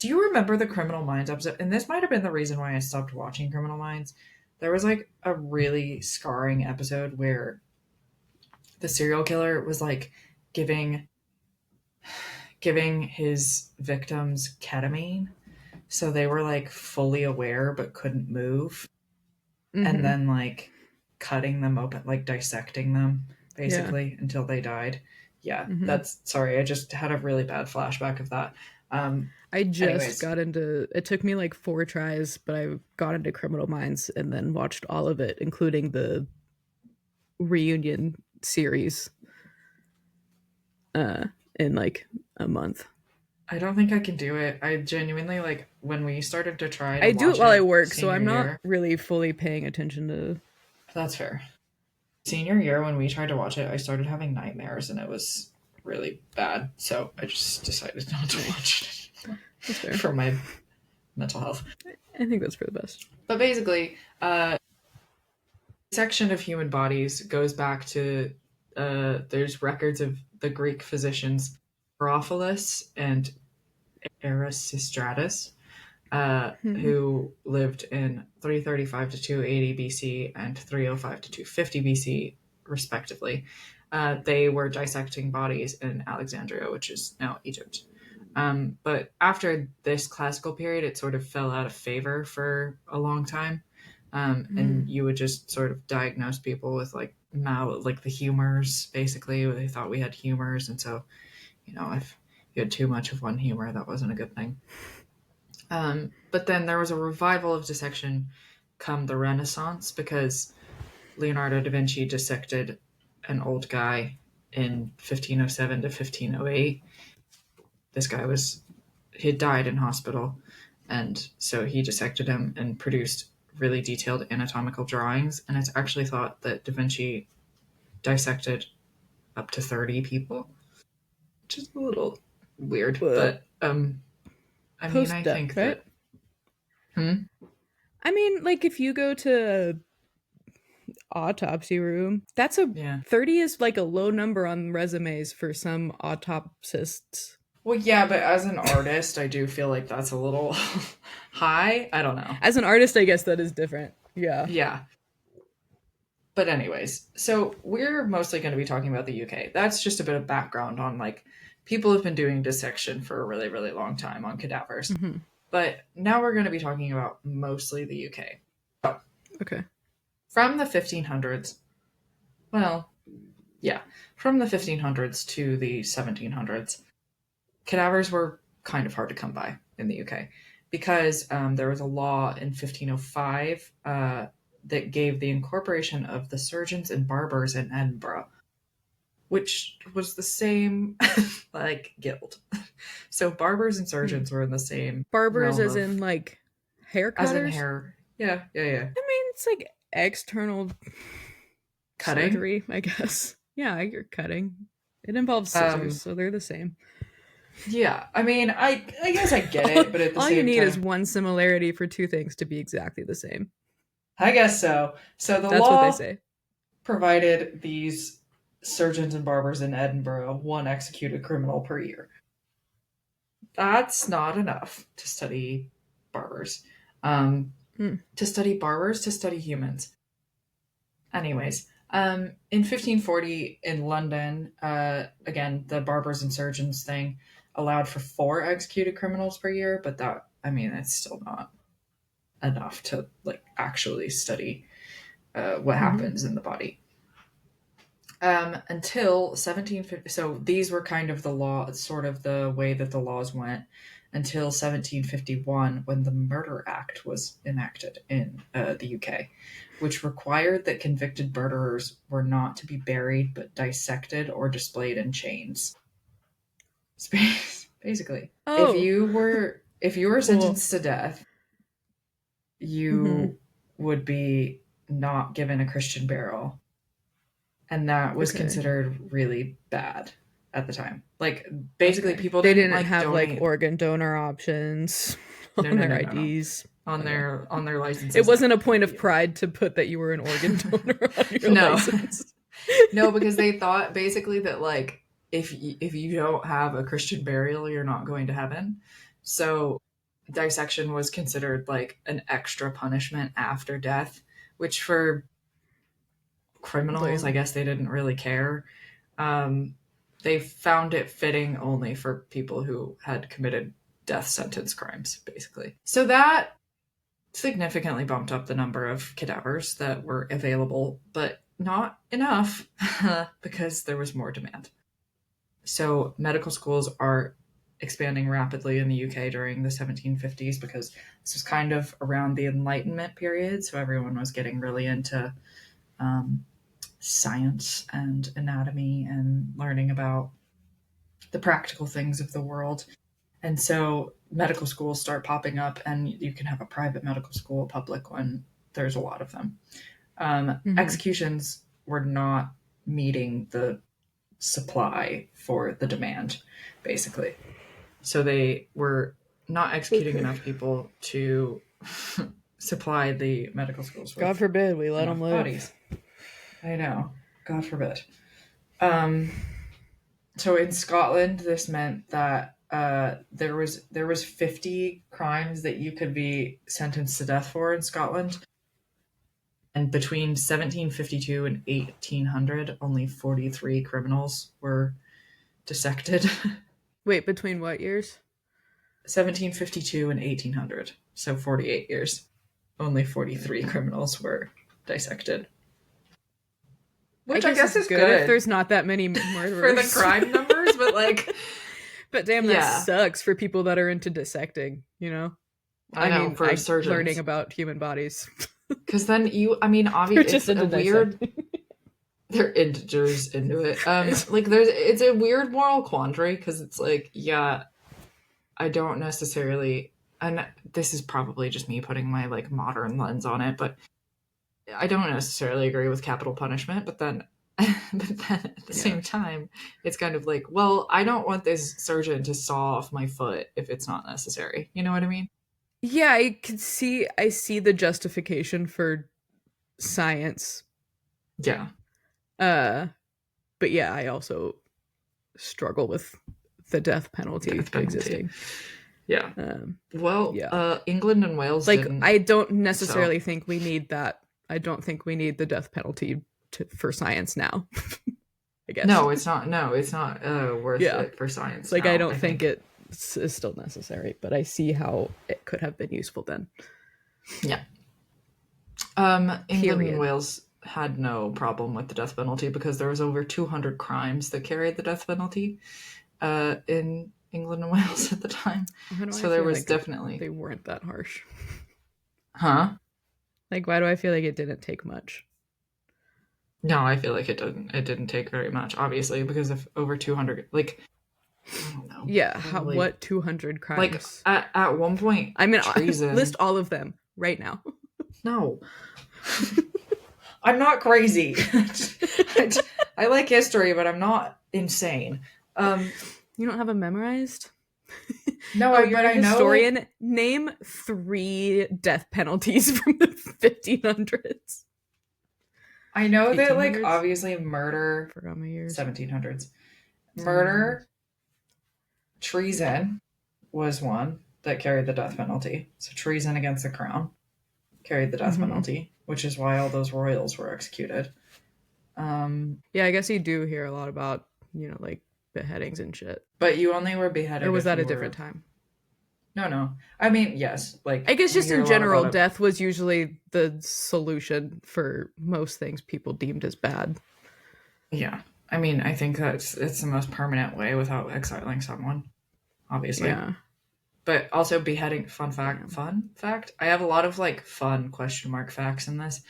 Do you remember the Criminal Minds episode? And this might have been the reason why I stopped watching Criminal Minds. There was like a really scarring episode where the serial killer was like giving his victims ketamine, so they were like fully aware but couldn't move, and then like cutting them open, like dissecting them basically until they died. That's sorry, I just had a really bad flashback of that. I just got into it. Took me like 4 tries, but I got into Criminal Minds and then watched all of it, including the reunion series in like a month. I don't think I can do it. I genuinely, like, when we started to try to I do it while I work, so I'm not really fully paying attention to. That's fair. Senior year, when we tried to watch it, I started having nightmares and it was really bad, so I just decided not to watch it for my mental health. I think that's for the best. But basically, section of human bodies goes back to there's records of the Greek physicians Herophilus and Erasistratus, who lived in 335 to 280 BC and 305 to 250 BC, respectively. They were dissecting bodies in Alexandria, which is now Egypt. But after this classical period, it sort of fell out of favor for a long time. And you would just sort of diagnose people with like the humors, basically. They thought we had humors, and so, if you had too much of one humor, that wasn't a good thing. But then there was a revival of dissection come the Renaissance, because Leonardo da Vinci dissected an old guy in 1507 to 1508. This guy he died in hospital, and so he dissected him and produced really detailed anatomical drawings, and it's actually thought that da Vinci dissected up to 30 people, which is a little weird, but I mean, I think that I mean, like, if you go to autopsy room, that's 30 is like a low number on resumes for some autopsists. Well, yeah, but as an artist, I do feel like that's a little high. I don't know. As an artist, I guess that is different. Yeah. But anyways, so we're mostly going to be talking about the UK. That's just a bit of background on, like, people have been doing dissection for a really, really long time on cadavers. But now we're going to be talking about mostly the UK. So, okay. From the 1500s, from the 1500s to the 1700s, cadavers were kind of hard to come by in the UK because there was a law in 1505 that gave the incorporation of the surgeons and barbers in Edinburgh, which was the same like guild. So barbers and surgeons were in the same. Barbers as in like hair cutters? As in hair. Yeah. I mean, it's like external cutting, surgery, I guess. Yeah, you're cutting. It involves scissors, so they're the same. Yeah, I mean, I guess I get it, but at the same time, all you need is one similarity for two things to be exactly the same. I guess so. So that's law what they say. Provided these surgeons and barbers in Edinburgh one executed criminal per year. that's not enough to study barbers. To study humans. Anyways, in 1540 in London, again, the barbers and surgeons thing allowed for 4 executed criminals per year, but that, I mean, it's still not enough to like actually study what happens in the body. Until 1750, so these were kind of the law, sort of the way that the laws went until 1751, when the Murder Act was enacted in the UK, which required that convicted murderers were not to be buried but dissected or displayed in chains. Basically, if you were sentenced to death, you would be not given a Christian burial. And that was considered really bad at the time. Like, basically, people didn't like have donate. like organ donor options on their IDs. On their licenses. It wasn't a point of pride to put that you were an organ donor on your license. No, because they thought basically that like if you don't have a Christian burial, you're not going to heaven. So dissection was considered like an extra punishment after death, which for criminals, I guess they didn't really care. They found it fitting only for people who had committed death sentence crimes, basically. So that significantly bumped up the number of cadavers that were available, but not enough because there was more demand. So medical schools are expanding rapidly in the UK during the 1750s because this was kind of around the Enlightenment period, so everyone was getting really into science and anatomy and learning about the practical things of the world. And so medical schools start popping up, and you can have a private medical school, a public one. There's a lot of them. Executions were not meeting the supply for the demand, basically. So they were not executing enough people to supply the medical schools with. God forbid we let them live. Bodies. I know. God forbid. So in Scotland, this meant that there was 50 crimes that you could be sentenced to death for in Scotland. And between 1752 and 1800, only 43 criminals were dissected. Wait, between what years? 1752 and 1800. So 48 years. Only 43 criminals were dissected. Which I guess is good if there's not that many murderers. For the crime numbers, but like... But damn, that sucks for people that are into dissecting, you know? I mean, for surgeons. Learning about human bodies. Because then obviously it's a weird... They're integers into it. Like, it's a weird moral quandary, because it's like, yeah, I don't necessarily... And this is probably just me putting my, like, modern lens on it, but I don't necessarily agree with capital punishment, but then at the same time, it's kind of like, well, I don't want this surgeon to saw off my foot if it's not necessary. You know what I mean? Yeah, I see the justification for science. Yeah. But yeah, I also struggle with the death penalty existing. Yeah. England and Wales, like, I don't necessarily think we need that. I don't think we need the death penalty for science now. I guess. No, it's not. No, it's not worth it for science. Like, now, I don't think it is still necessary, but I see how it could have been useful then. Yeah. England and Wales had no problem with the death penalty because there was over 200 crimes that carried the death penalty in England and Wales at the time. So there was definitely... They weren't that harsh. Huh? Like, why do I feel like it didn't take much? No, I feel like it didn't take very much, obviously, because of over 200, like, I don't know. Yeah, what 200 crimes? Like, at one point, I mean, treason. List all of them right now. No. I'm not crazy. I like history, but I'm not insane. You don't have them memorized? No, but I know. Historian, name 3 death penalties from the 1500s. I know that, like, obviously murder... Forgot my years. 1700s. Murder, treason, was one that carried the death penalty. So treason against the crown carried the death penalty, which is why all those royals were executed. Yeah, I guess you do hear a lot about, like beheadings and shit. But you only were beheaded. Or was that a different time? No. I mean, yes. Like, I guess just in general, death was usually the solution for most things people deemed as bad. Yeah. I mean, I think it's the most permanent way without exiling someone, obviously. Yeah. But also beheading, fun fact. I have a lot of like fun ? Facts in this.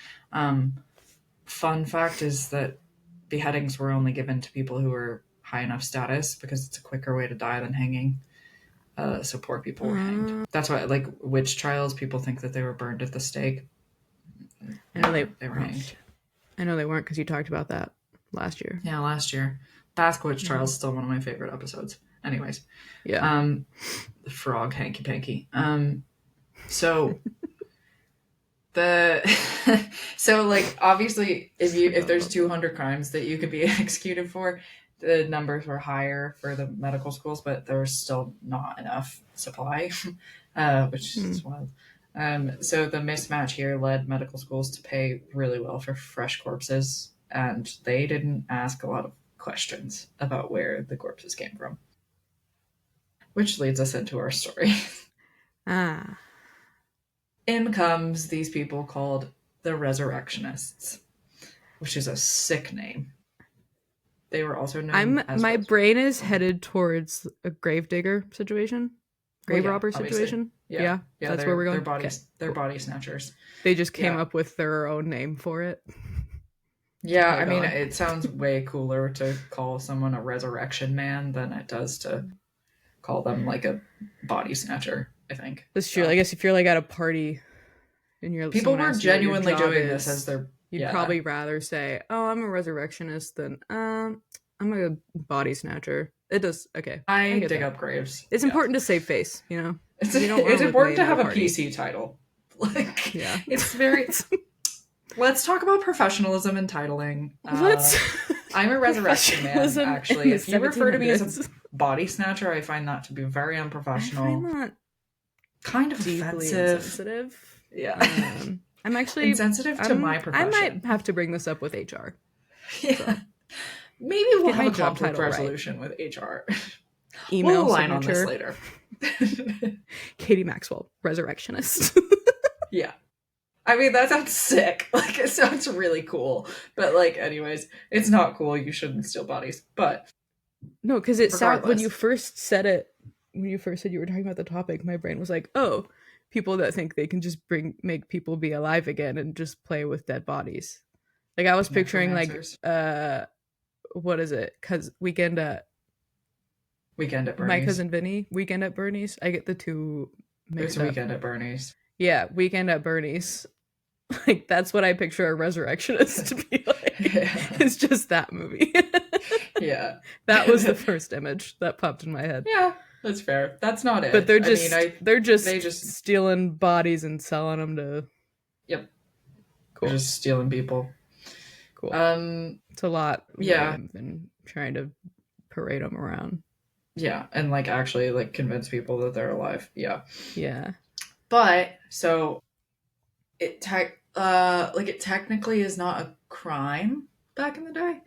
Fun fact is that beheadings were only given to people who were high enough status because it's a quicker way to die than hanging. So poor people were hanged. That's why, like, witch trials, people think that they were burned at the stake. I know they were hanged. I know they weren't because you talked about that last year. Yeah, last year. Basque witch trials is still one of my favorite episodes. Anyways. Yeah. The frog hanky panky. So so like obviously if there's 200 crimes that you could be executed for, the numbers were higher for the medical schools, but there was still not enough supply, which is wild. So the mismatch here led medical schools to pay really well for fresh corpses, and they didn't ask a lot of questions about where the corpses came from. Which leads us into our story. In comes these people called the Resurrectionists, which is a sick name. They were also known as... My brain is headed towards a gravedigger situation. Grave robber situation. Yeah, that's where we're going. They're body snatchers. They just came up with their own name for it. Yeah, I mean, it sounds way cooler to call someone a resurrection man than it does to call them like a body snatcher, I think. That's true. I guess if you're like at a party and people were genuinely doing this as their... You'd probably rather say, "Oh, I'm a resurrectionist," than I'm a body snatcher. It does. Okay. I dig up graves. It's important to save face, you know? It's important to have a PC title. Like, it's very... Let's talk about professionalism and titling. I'm a resurrection man, actually. If you refer to me as a body snatcher, I find that to be very unprofessional. I find that kind of offensive. Insensitive. Yeah. I'm actually insensitive to my profession. I might have to bring this up with HR. Yeah. So. Maybe we'll have a conflict resolution with HR. Email we'll line on this later. Katie Maxwell, resurrectionist. Yeah. I mean, that sounds sick. Like, it sounds really cool. But, like, anyways, it's not cool. You shouldn't steal bodies. But no, because it sounds... When you first said you were talking about the topic, my brain was like, oh, people that think they can just make people be alive again and just play with dead bodies. Like, I was picturing, like, what is it? Because Weekend at Bernie's. My Cousin Vinny, Weekend at Bernie's. I get the two mixed up. Weekend at Bernie's. Yeah, Weekend at Bernie's. Like, that's what I picture a resurrectionist to be like. It's just that movie. Yeah. That was the first image that popped in my head. Yeah, that's fair. That's not it. But they're just stealing bodies and selling them to... Yep. Cool. They're just stealing people. Cool. It's a lot. Yeah. I've been trying to parade them around. Yeah, and like actually like convince people that they're alive. Yeah. Yeah. But so it technically is not a crime back in the day.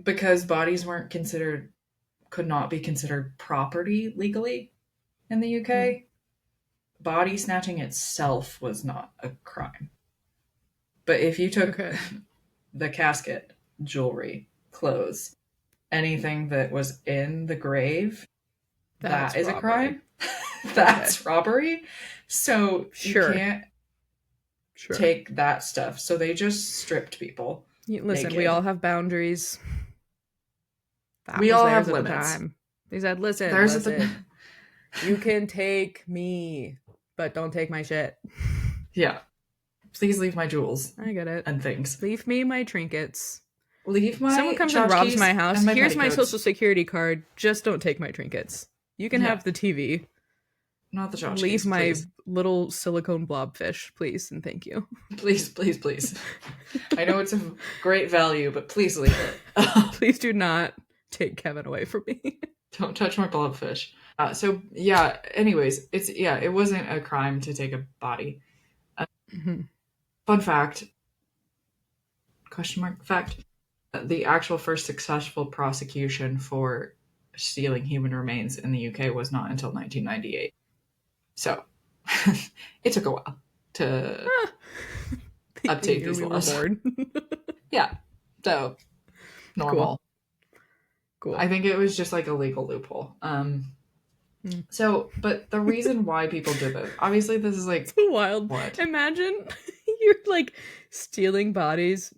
Because bodies could not be considered property legally in the UK. Mm-hmm. Body snatching itself was not a crime. But if you took the casket, jewelry, clothes, anything that was in the grave, that is robbery. A crime. That's robbery. So you can't take that stuff. So they just stripped people. Listen, naked. We all have boundaries. We all have limits. They said, listen, you can take me, but don't take my shit. Yeah. Please leave my jewels. I get it. And things. Leave me my trinkets. Leave my... Someone comes and robs my house. Here's my social security card. Just don't take my trinkets. You can have the TV. Not the tchotchkes. Leave my little silicone blobfish, please, and thank you. Please, please, please. I know it's of great value, but please leave it. Please do not take Kevin away from me. Don't touch my blobfish. Anyways, it wasn't a crime to take a body. Fun fact, question mark fact, the actual first successful prosecution for stealing human remains in the UK was not until 1998. So it took a while to update these laws. Yeah, so normal. Cool. I think it was just like a legal loophole. So, but the reason why people did this, obviously this is like it's wild. What? Imagine you're like stealing bodies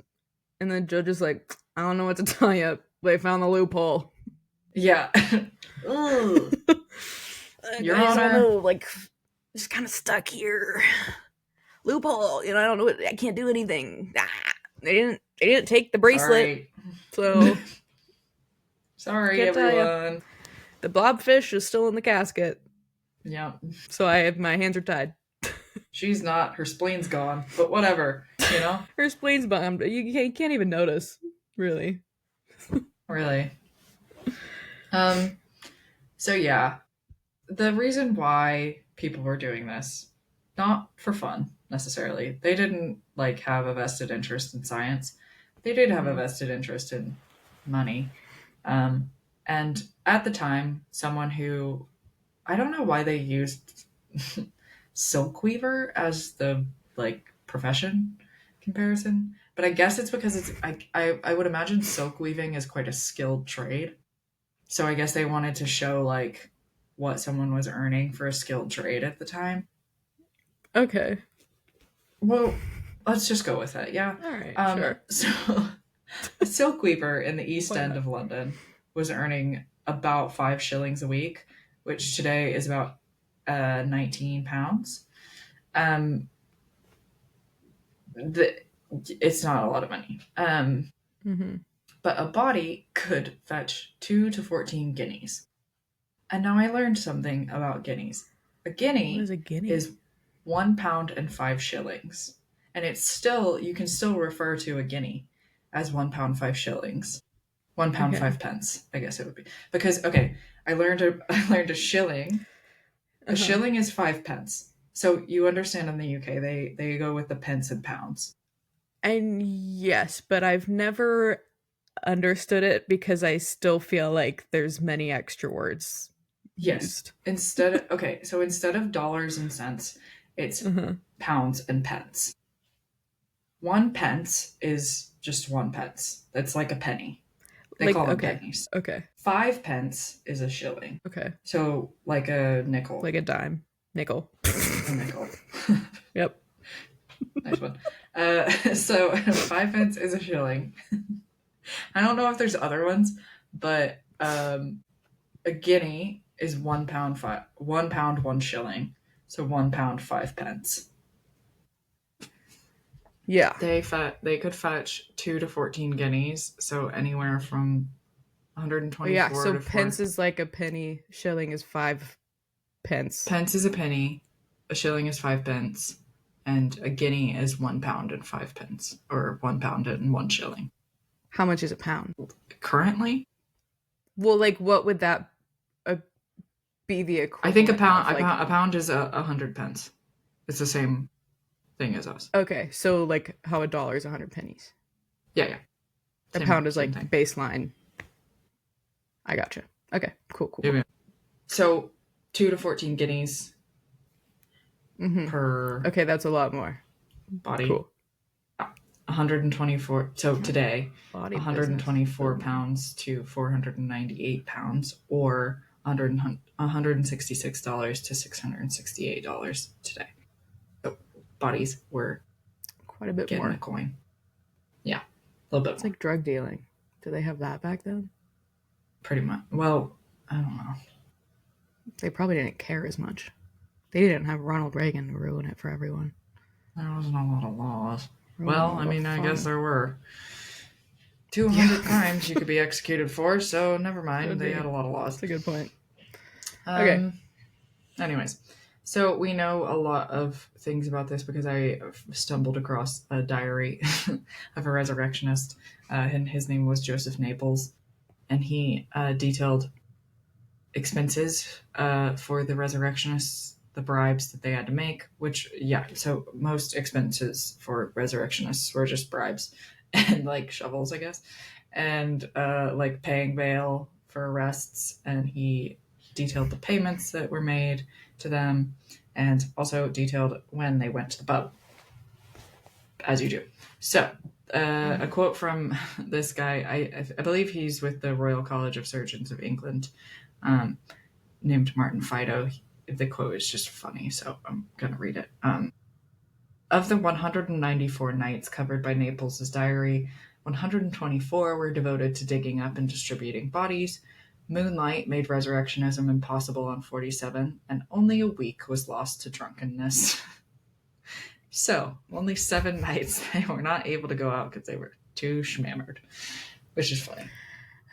and the judge is like, I don't know what to tell you. They found the loophole. Yeah. Your Honor, like, just kind of stuck here. Loophole. I don't know. I can't do anything. They didn't take the bracelet. Sorry. So sorry, everyone. The blobfish is still in the casket. Yeah. So my hands are tied. She's not. Her spleen's gone. But whatever, Her spleen's bombed. You can't even notice, really. Really. So yeah, the reason why people were doing this, not for fun necessarily. They didn't like have a vested interest in science. They did have a vested interest in money. And at the time, someone who, I don't know why they used silk weaver as the like profession comparison, but I guess it's because I would imagine silk weaving is quite a skilled trade. So I guess they wanted to show like what someone was earning for a skilled trade at the time. Okay. Well, let's just go with it. Yeah. All right. Sure. So a silk weaver in the East End of London was earning about 5 shillings a week, which today is about 19 pounds. It's not a lot of money. But a body could fetch 2 to 14 guineas. And now I learned something about guineas. A guinea, is 1 pound and 5 shillings. And you can still refer to a guinea as 1 pound 5 shillings. 1 pound 5 pence, I guess it would be. Because I learned a shilling. A shilling is 5 pence. So you understand in the UK they go with the pence and pounds. And yes, but I've never understood it because I still feel like there's many extra words. Yes. Used. Instead of dollars and cents, it's pounds and pence. 1 pence is just 1 pence. That's like a penny. They call them pennies. Okay. 5 pence is a shilling. Okay. So like a nickel. Like a dime. Nickel. A nickel. Yep. Nice one. So 5 pence is a shilling. I don't know if there's other ones, but a guinea is 1 pound 1 shilling. So 1 pound 5 pence. Yeah. They could fetch 2 to 14 guineas, so anywhere from 124 to so pence 4. is like a penny, shilling is 5 pence. Pence is a penny, a shilling is 5 pence, and a guinea is 1 pound and 5 pence, or 1 pound and 1 shilling. How much is a pound? Currently? Well, like what would that be the equivalent? I think a pound is 100 pence. It's the same thing as us. Okay, so like how $1 is 100 pennies. Yeah. A pound is like thing. Baseline. I gotcha. Okay, cool. Yeah. So 2 to 14 guineas per. Okay, that's a lot more. Body. Cool. 124. So today, body 124 business. Pounds to 498 pounds, or $166 to $668 today. So bodies were quite a bit getting more. The coin. Yeah, a little bit. It's more. Like drug dealing. Did they have that back then? Pretty much. Well, I don't know. They probably didn't care as much. They didn't have Ronald Reagan to ruin it for everyone. There wasn't a lot of laws. Well, I mean, I guess there were 200 crimes you could be executed for, so never mind. They had a lot of laws. That's a good point. Okay. Anyways, so we know a lot of things about this because I stumbled across a diary of a resurrectionist, and his name was Joseph Naples, and he detailed expenses for the Resurrectionists, the bribes that they had to make, which, so most expenses for Resurrectionists were just bribes and like shovels, I guess, and like paying bail for arrests. And he detailed the payments that were made to them and also detailed when they went to the pub, as you do. So a quote from this guy, I believe he's with the Royal College of Surgeons of England, named Martin Fido. The quote is just funny, so I'm going to read it. Of the 194 nights covered by Naples' diary, 124 were devoted to digging up and distributing bodies. Moonlight made resurrectionism impossible on 47, and only a week was lost to drunkenness. So, only 7 nights they were not able to go out because they were too schmammered, which is funny.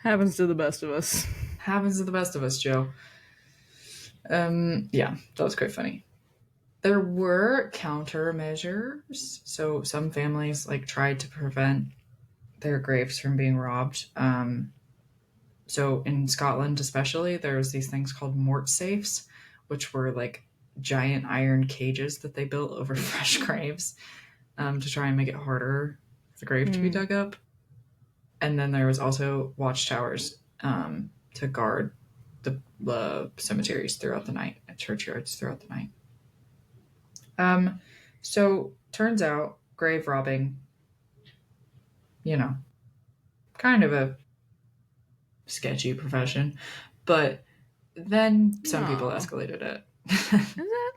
Happens to the best of us. Happens to the best of us, Joe. That was quite funny. There were countermeasures. So some families tried to prevent their graves from being robbed. So in Scotland especially, there was these things called mort safes, which were giant iron cages that they built over fresh graves to try and make it harder for the grave to be dug up. And then there was also watchtowers to guard the cemeteries throughout the night, and churchyards throughout the night. So turns out grave robbing, kind of a sketchy profession, but then some people escalated it. Is it?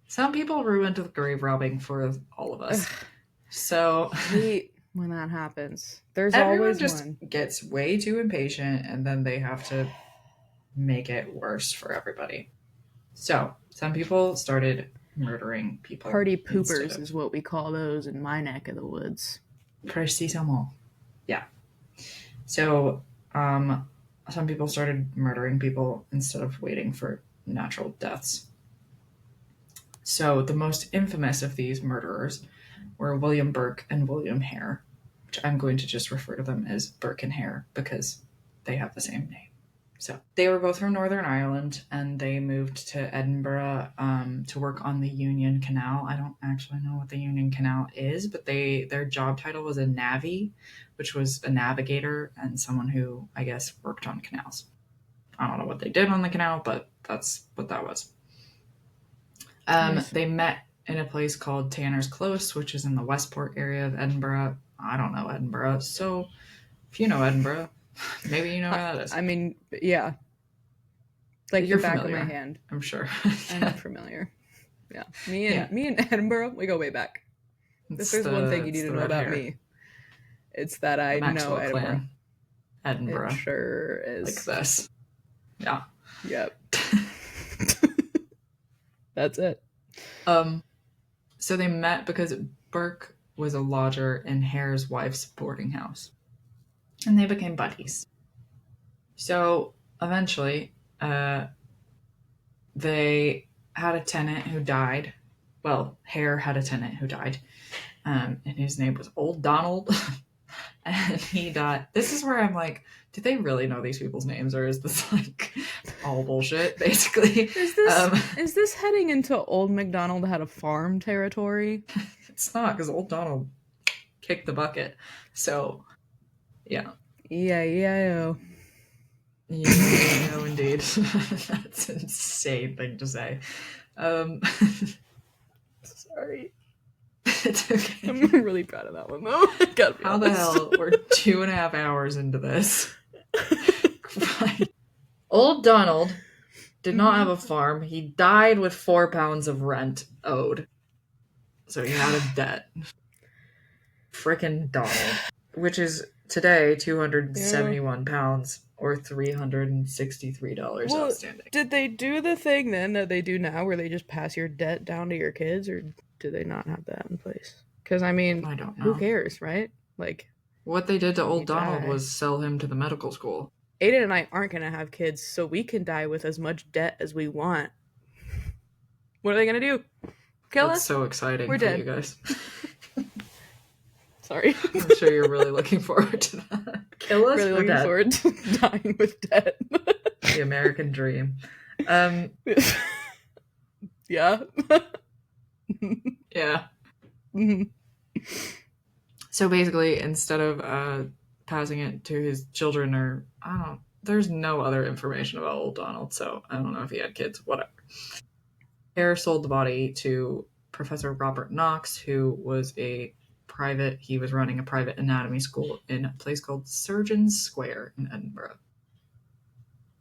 Some people ruined the grave robbing for all of us. So when that happens, there's everyone always just one. Gets way too impatient, and then they have to make it worse for everybody. So some people started murdering people. Party poopers is what we call those in my neck of the woods. Précisément. Yeah. So some people started murdering people instead of waiting for natural deaths. So the most infamous of these murderers were William Burke and William Hare, which I'm going to just refer to them as Burke and Hare because they have the same name. So they were both from Northern Ireland, and they moved to Edinburgh to work on the Union Canal. I don't actually know what the Union Canal is, but their job title was a navvy, which was a navigator and someone who, I guess, worked on canals. I don't know what they did on the canal, but that's what that was. Nice. They met in a place called Tanner's Close, which is in the Westport area of Edinburgh. I don't know Edinburgh, so if you know Edinburgh, maybe you know where that is. I mean, yeah. You're back of my hand. I'm sure. I'm familiar. Yeah. Me and Edinburgh, we go way back. If there's one thing you need to know about me, it's that I know Edinburgh. Clan. Edinburgh. It sure is. Like this. Yeah. Yep. That's it. So they met because Burke was a lodger in Hare's wife's boarding house. And they became buddies. So eventually, they had a tenant who died. Well, Hare had a tenant who died. And his name was Old Donald. And he died. This is where I'm like, did they really know these people's names, or is this all bullshit, basically? Is this heading into Old MacDonald had a farm territory? It's not, because Old Donald kicked the bucket. So, yeah. E-I-E-I-O. Yeah, indeed. That's an insane thing to say. Sorry. It's okay. I'm really proud of that one, though. How the hell? We're 2.5 hours into this. Old Donald did not have a farm. He died with 4 pounds of rent owed. So he had a debt. Frickin' Donald. Which is today 271 pounds or $363 outstanding. Did they do the thing then that they do now where they just pass your debt down to your kids, or do they not have that in place? Because, I mean, I don't know. Who cares, right? What they did to Old Donald was sell him to the medical school. Aiden and I aren't going to have kids, so we can die with as much debt as we want. What are they going to do? Kill us? That's so exciting We're for dead. you guys. Sorry. I'm sure you're really looking forward to that. Kill us? Really looking forward to dying with debt. The American dream. Yeah. Yeah. Mm-hmm. So basically, instead of passing it to his children, or I don't know, there's no other information about old Donald, so I don't know if he had kids, whatever. Hare sold the body to Professor Robert Knox, who was he was running a private anatomy school in a place called Surgeons Square in Edinburgh.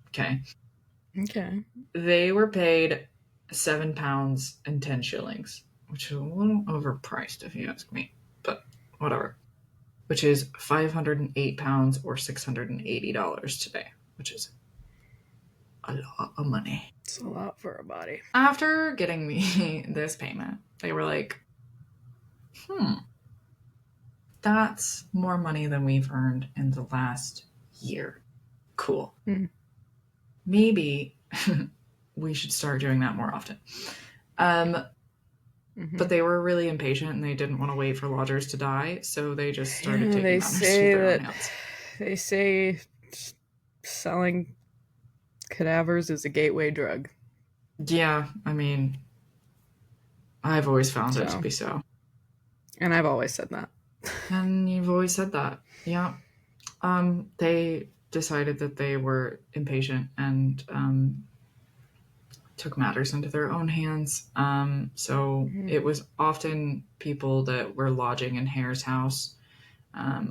Okay. They were paid £7 and 10 shillings, which is a little overpriced if you ask me, but whatever. Which is £508 or $680 today, which is a lot of money. It's a lot for a body. After getting me this payment, they were like, that's more money than we've earned in the last year. Cool. Maybe we should start doing that more often. But they were really impatient and they didn't want to wait for lodgers to die, so they just started taking matters to their own hands. They say selling cadavers is a gateway drug. Yeah, I mean, I've always found it to be so. And I've always said that. And you've always said that. Yeah. They decided that they were impatient and took matters into their own hands. So it was often people that were lodging in Hare's house,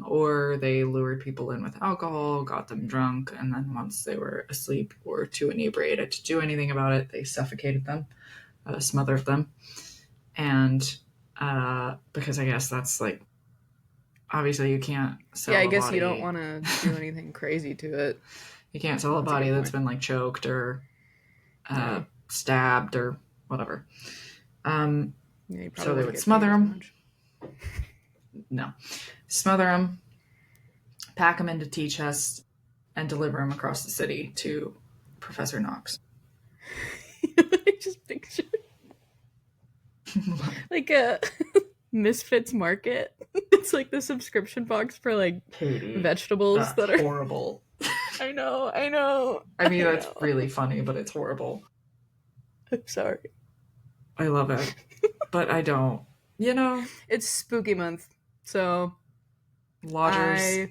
or they lured people in with alcohol, got them drunk, and then once they were asleep or too inebriated to do anything about it, they suffocated them, smothered them. And because I guess that's like, obviously you can't sell a body. Yeah, I guess you don't want to do anything crazy to it. You can't sell a body that's been like choked or stabbed or whatever. So they would smother them. No. Smother them, pack them into tea chests, and deliver them across the city to Professor Knox. I just picture like a Misfits Market. It's like the subscription box for like vegetables that are horrible. I know. I mean, that's really funny, but it's horrible. I'm sorry. I love it, but I don't. You know, it's spooky month, so lodgers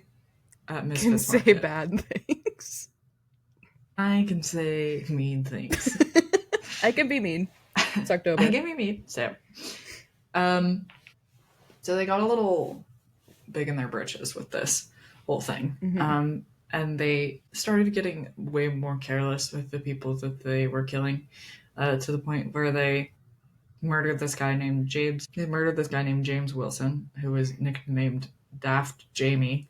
at Misfits can say Market. Bad things. I can say mean things. I can be mean. It's October. I can be mean. So they got a little big in their britches with this whole thing. And they started getting way more careless with the people that they were killing, to the point where they murdered this guy named James. They murdered this guy named James Wilson, who was nicknamed Daft Jamie.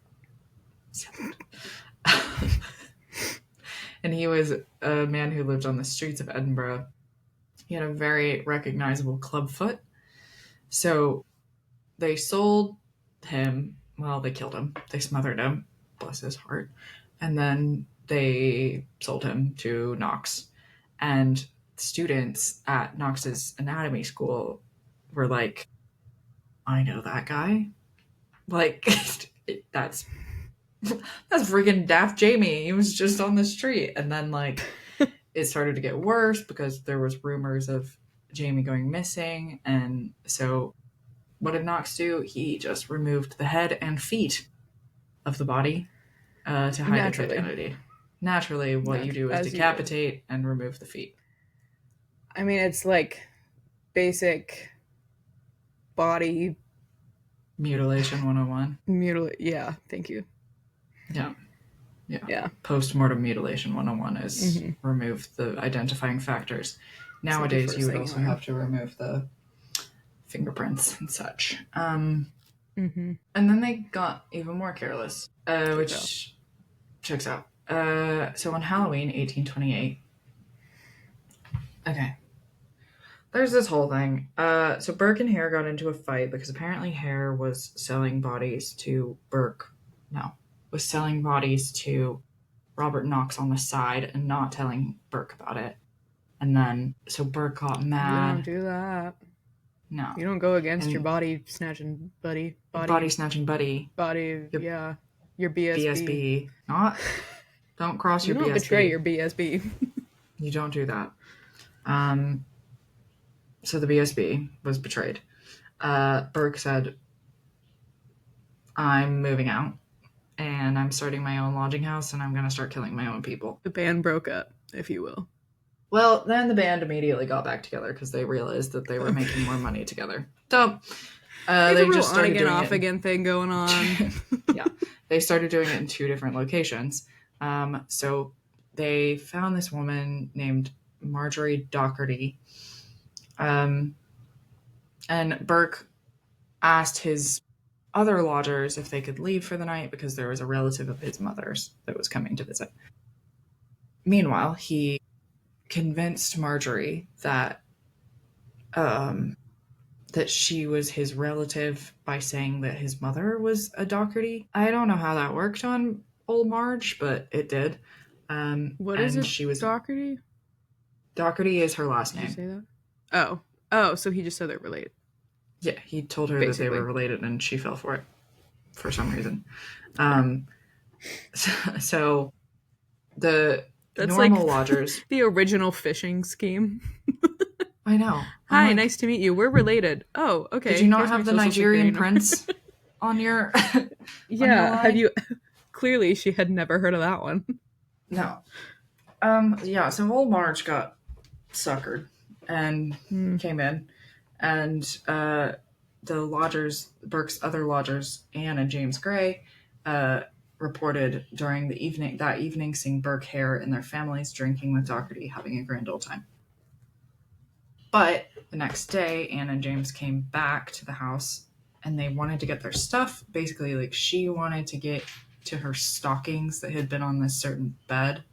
And he was a man who lived on the streets of Edinburgh. He had a very recognizable club foot. So they sold him. Well, they killed him. They smothered him. Bless his heart. And then they sold him to Knox. And students at Knox's anatomy school were like, I know that guy. Like, that's friggin' Daft Jamie. He was just on the street. And then, like, it started to get worse because there was rumors of Jamie going missing. And so what did Knox do? He just removed the head and feet of the body to hide its identity. Naturally, what you do is decapitate and remove the feet. I mean, it's like basic body mutilation 101. Yeah, thank you. Yeah. Post-mortem mutilation 101 is remove the identifying factors. Nowadays, you would also have to remove the fingerprints and such. And then they got even more careless, which checks out. So on Halloween, 1828. Okay. There's this whole thing. So Burke and Hare got into a fight because apparently Hare was selling bodies to Burke. No. Was selling bodies to Robert Knox on the side and not telling Burke about it. And then, so Burke got mad. You don't do that. No. You don't go against your body snatching buddy. Body snatching buddy. Your BSB. BSB. Not Don't cross your BSB. You don't betray your BSB. You don't do that. So the BSB was betrayed. Burke said, I'm moving out, and I'm starting my own lodging house, and I'm going to start killing my own people. The band broke up, if you will. Well, then the band immediately got back together because they realized that they were making more money together. So they just started doing off again thing going on. Yeah, they started doing it in 2 different locations. So they found this woman named Marjorie Docherty. And Burke asked his other lodgers if they could leave for the night because there was a relative of his mother's that was coming to visit. Meanwhile, he convinced Marjorie that that she was his relative by saying that his mother was a Docherty. I don't know how that worked on old Marge, but it did. What is it? She was Docherty? Docherty is her last name. Did you say that? Oh, so he just said they're related. Yeah, he told her that they were related, and she fell for it for some reason. So that's normal lodgers. The original phishing scheme. I know. Hi, nice to meet you. We're related. Oh, okay. Did you not have the Nigerian prince on your? Yeah. Have you? Clearly, she had never heard of that one. No. Yeah. So old Marge got suckered and came in, and the lodgers, Burke's other lodgers, Anne and James Gray, reported during the evening seeing Burke, Hare, and their families drinking with Docherty, having a grand old time. But the next day, Anne and James came back to the house, and they wanted to get their stuff. Basically, like, she wanted to get to her stockings that had been on this certain bed,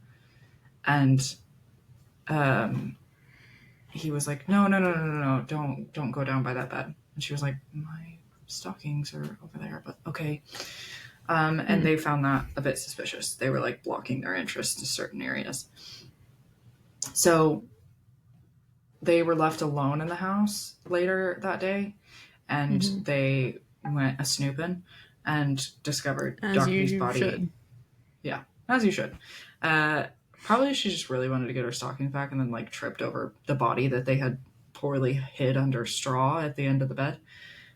and he was like, no, don't go down by that bed. And she was like, my stockings are over there, but okay. And they found that a bit suspicious. They were like blocking their entrance to certain areas. So they were left alone in the house later that day, and they went a snooping and discovered Docherty's body. Should. Yeah, as you should. Probably she just really wanted to get her stockings back and then like tripped over the body that they had poorly hid under straw at the end of the bed.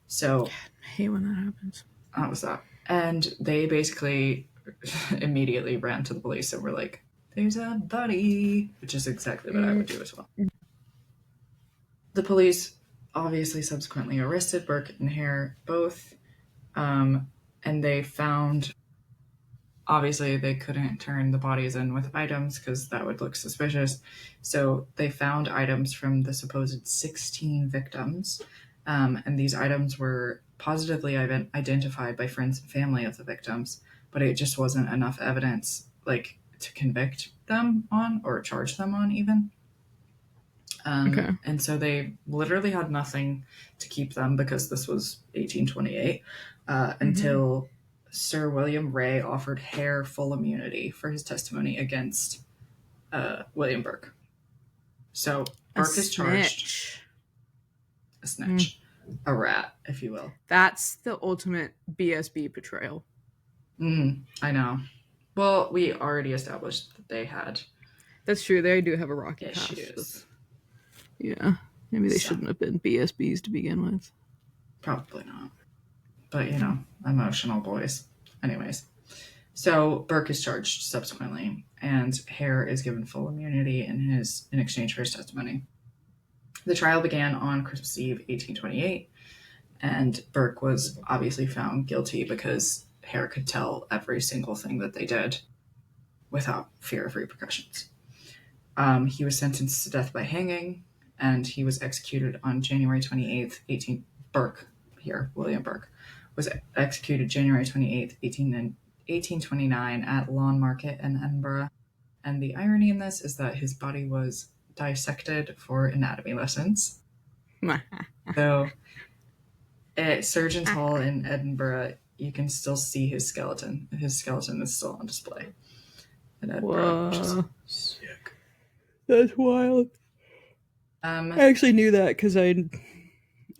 So I hate when that happens. That was that. And they basically immediately ran to the police and were like, there's a body, which is exactly what I would do as well. The police obviously subsequently arrested Burke and Hare both, and they found, obviously they couldn't turn the bodies in with items because that would look suspicious, so they found items from the supposed 16 victims, and these items were positively identified by friends and family of the victims, but it just wasn't enough evidence like to convict them on or charge them on even. And so they literally had nothing to keep them because this was 1828 until Sir William Ray offered Hare full immunity for his testimony against William Burke. So Burke is charged. A snitch. A rat, if you will. That's the ultimate BSB betrayal. I know. Well, we already established that they had. That's true. They do have a rocky past. Yeah. Maybe they shouldn't have been BSBs to begin with. Probably not. But, emotional boys. Anyways. So Burke is charged subsequently, and Hare is given full immunity in exchange for his testimony. The trial began on Christmas Eve, 1828, and Burke was obviously found guilty because Hare could tell every single thing that they did without fear of repercussions. He was sentenced to death by hanging, and he was executed on January 28th, William Burke, was executed January 28th, 1829 at Lawn Market in Edinburgh. And the irony in this is that his body was dissected for anatomy lessons. So at Surgeons Hall in Edinburgh, you can still see his skeleton. His skeleton is still on display in Edinburgh, which is sick. That's wild. I actually knew that because I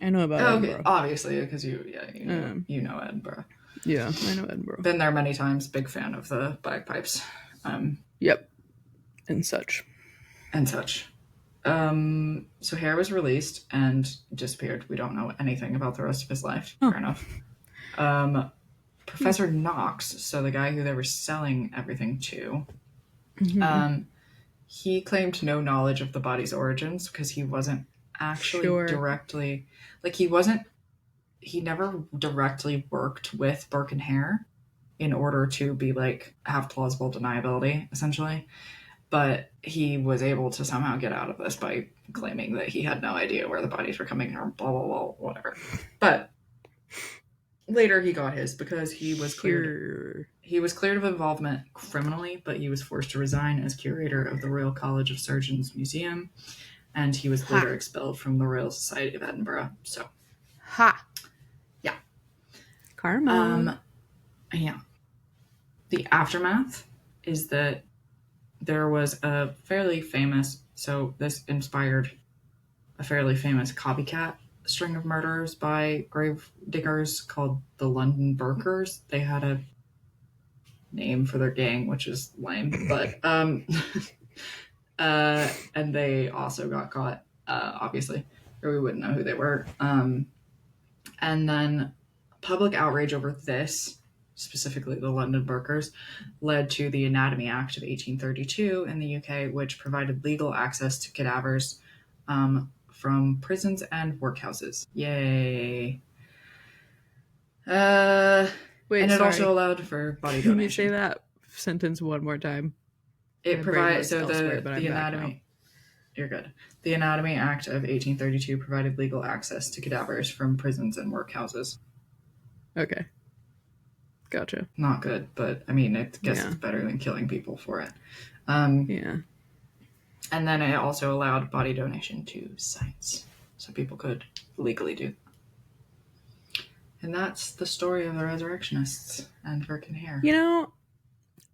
know about Edinburgh. Okay. Obviously, because you know Edinburgh. Yeah, I know Edinburgh. Been there many times. Big fan of the bagpipes. Yep. And such. So Hare was released and disappeared. We don't know anything about the rest of his life. Fair enough. Professor Knox, so the guy who they were selling everything to, he claimed no knowledge of the body's origins because he wasn't actually directly, like he never directly worked with Burke and Hare in order to be like, have plausible deniability, essentially. But he was able to somehow get out of this by claiming that he had no idea where the bodies were coming from, blah, blah, blah, whatever. But later he got his because he was cleared. He was cleared of involvement criminally, but he was forced to resign as curator of the Royal College of Surgeons Museum, and he was later expelled from the Royal Society of Edinburgh. So, yeah, karma. Yeah. The aftermath is that there was a fairly famous, so this inspired a fairly famous copycat string of murders by grave diggers called the London Burkers. They had a name for their gang, which is lame, but and they also got caught, obviously, or we wouldn't know who they were. And then public outrage over this, specifically the London Burkers, led to the Anatomy Act of 1832 in the UK, which provided legal access to cadavers from prisons and workhouses. Yay. Wait, and it also allowed for body donation. Can you say that sentence one more time? It provides, so the Anatomy... You're good. The Anatomy Act of 1832 provided legal access to cadavers from prisons and workhouses. Okay. Gotcha. Not good, but I mean, I guess it's better than killing people for it. Yeah. And then it also allowed body donation to sites, so people could legally do. And that's the story of the Resurrectionists and Burke and Hare. You know,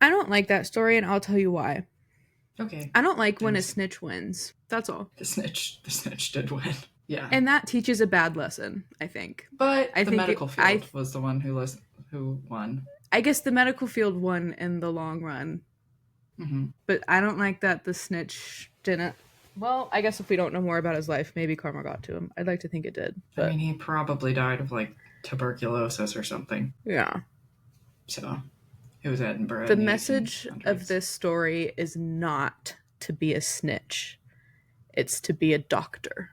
I don't like that story, and I'll tell you why. Okay. I don't like when a snitch wins. That's all. The snitch did win. Yeah. And that teaches a bad lesson, I think. But I think medical field was the one who won. I guess the medical field won in the long run. Mm-hmm. But I don't like that the snitch didn't. Well, I guess if we don't know more about his life, maybe karma got to him. I'd like to think it did. But... I mean, he probably died of like tuberculosis or something. Yeah. So it was Edinburgh. The message of this story is not to be a snitch. It's to be a doctor.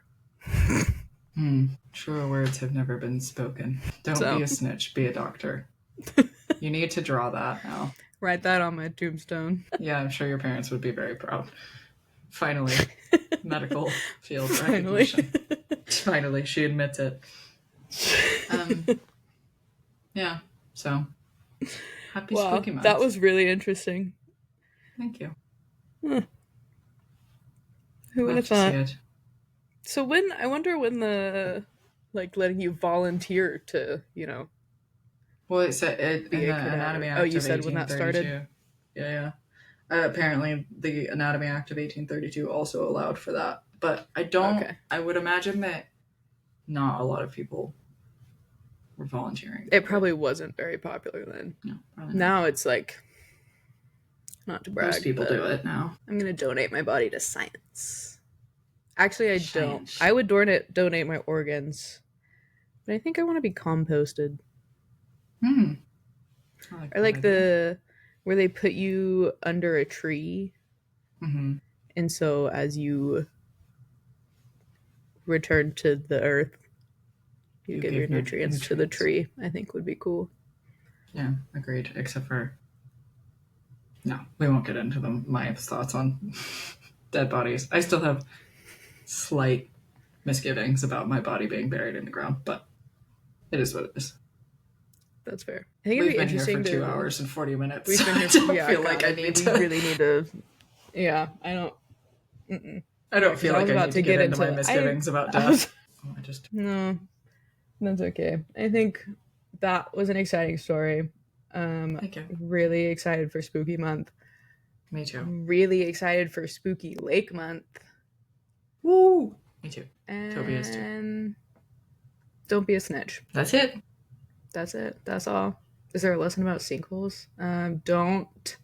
Truer words have never been spoken. Don't be a snitch, be a doctor. You need to draw that now. Write that on my tombstone. Yeah, I'm sure your parents would be very proud. Finally, medical field recognition. Finally, she admits it. Yeah, so happy Spooky Month. That was really interesting. Thank you. Who would have thought? So I wonder when the, like, letting you volunteer to, you know. Well, it said in the Anatomy Act of 1832. Oh, you said when that started? Yeah. Apparently, the Anatomy Act of 1832 also allowed for that. But I would imagine that not a lot of people were volunteering. It probably wasn't very popular then. No, probably not. Now it's like, not to brag, most people do it now. I'm going to donate my body to science. Actually, I don't. I would donate my organs. But I think I want to be composted. Or like where they put you under a tree. Mm-hmm. And so as you return to the earth, you give your nutrients to the tree. I think would be cool. Yeah, agreed. Except for... No, we won't get into my thoughts on dead bodies. I still have slight misgivings about my body being buried in the ground, but it is what it is. That's fair. I think it'd be interesting. We've been here for 2 hours and 40 minutes. We've been here for, I feel like I need to... really need to... Yeah, I don't... I don't feel like I need to get into my misgivings about death. No, that's okay. I think that was an exciting story. Thank you. Really excited for Spooky Month. Me too. Really excited for Spooky Lake Month. Woo! Me too. And Toby is too. Don't be a snitch. That's it. That's all. Is there a lesson about sinkholes? Don't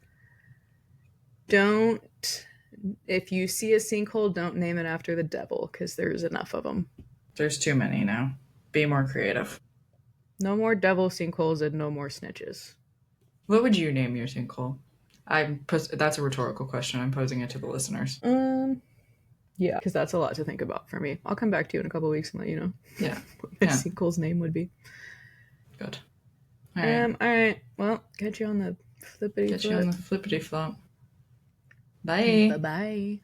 If you see a sinkhole, don't name it after the devil, because there's enough of them. There's too many now. Be more creative. No more devil sinkholes and no more snitches. What would you name your sinkhole? That's a rhetorical question. I'm posing it to the listeners. Yeah, because that's a lot to think about for me. I'll come back to you in a couple of weeks and let you know. Yeah. What my sinkhole's name would be. Good. All right. Well, catch you on the flippity flop. Bye. Bye-bye.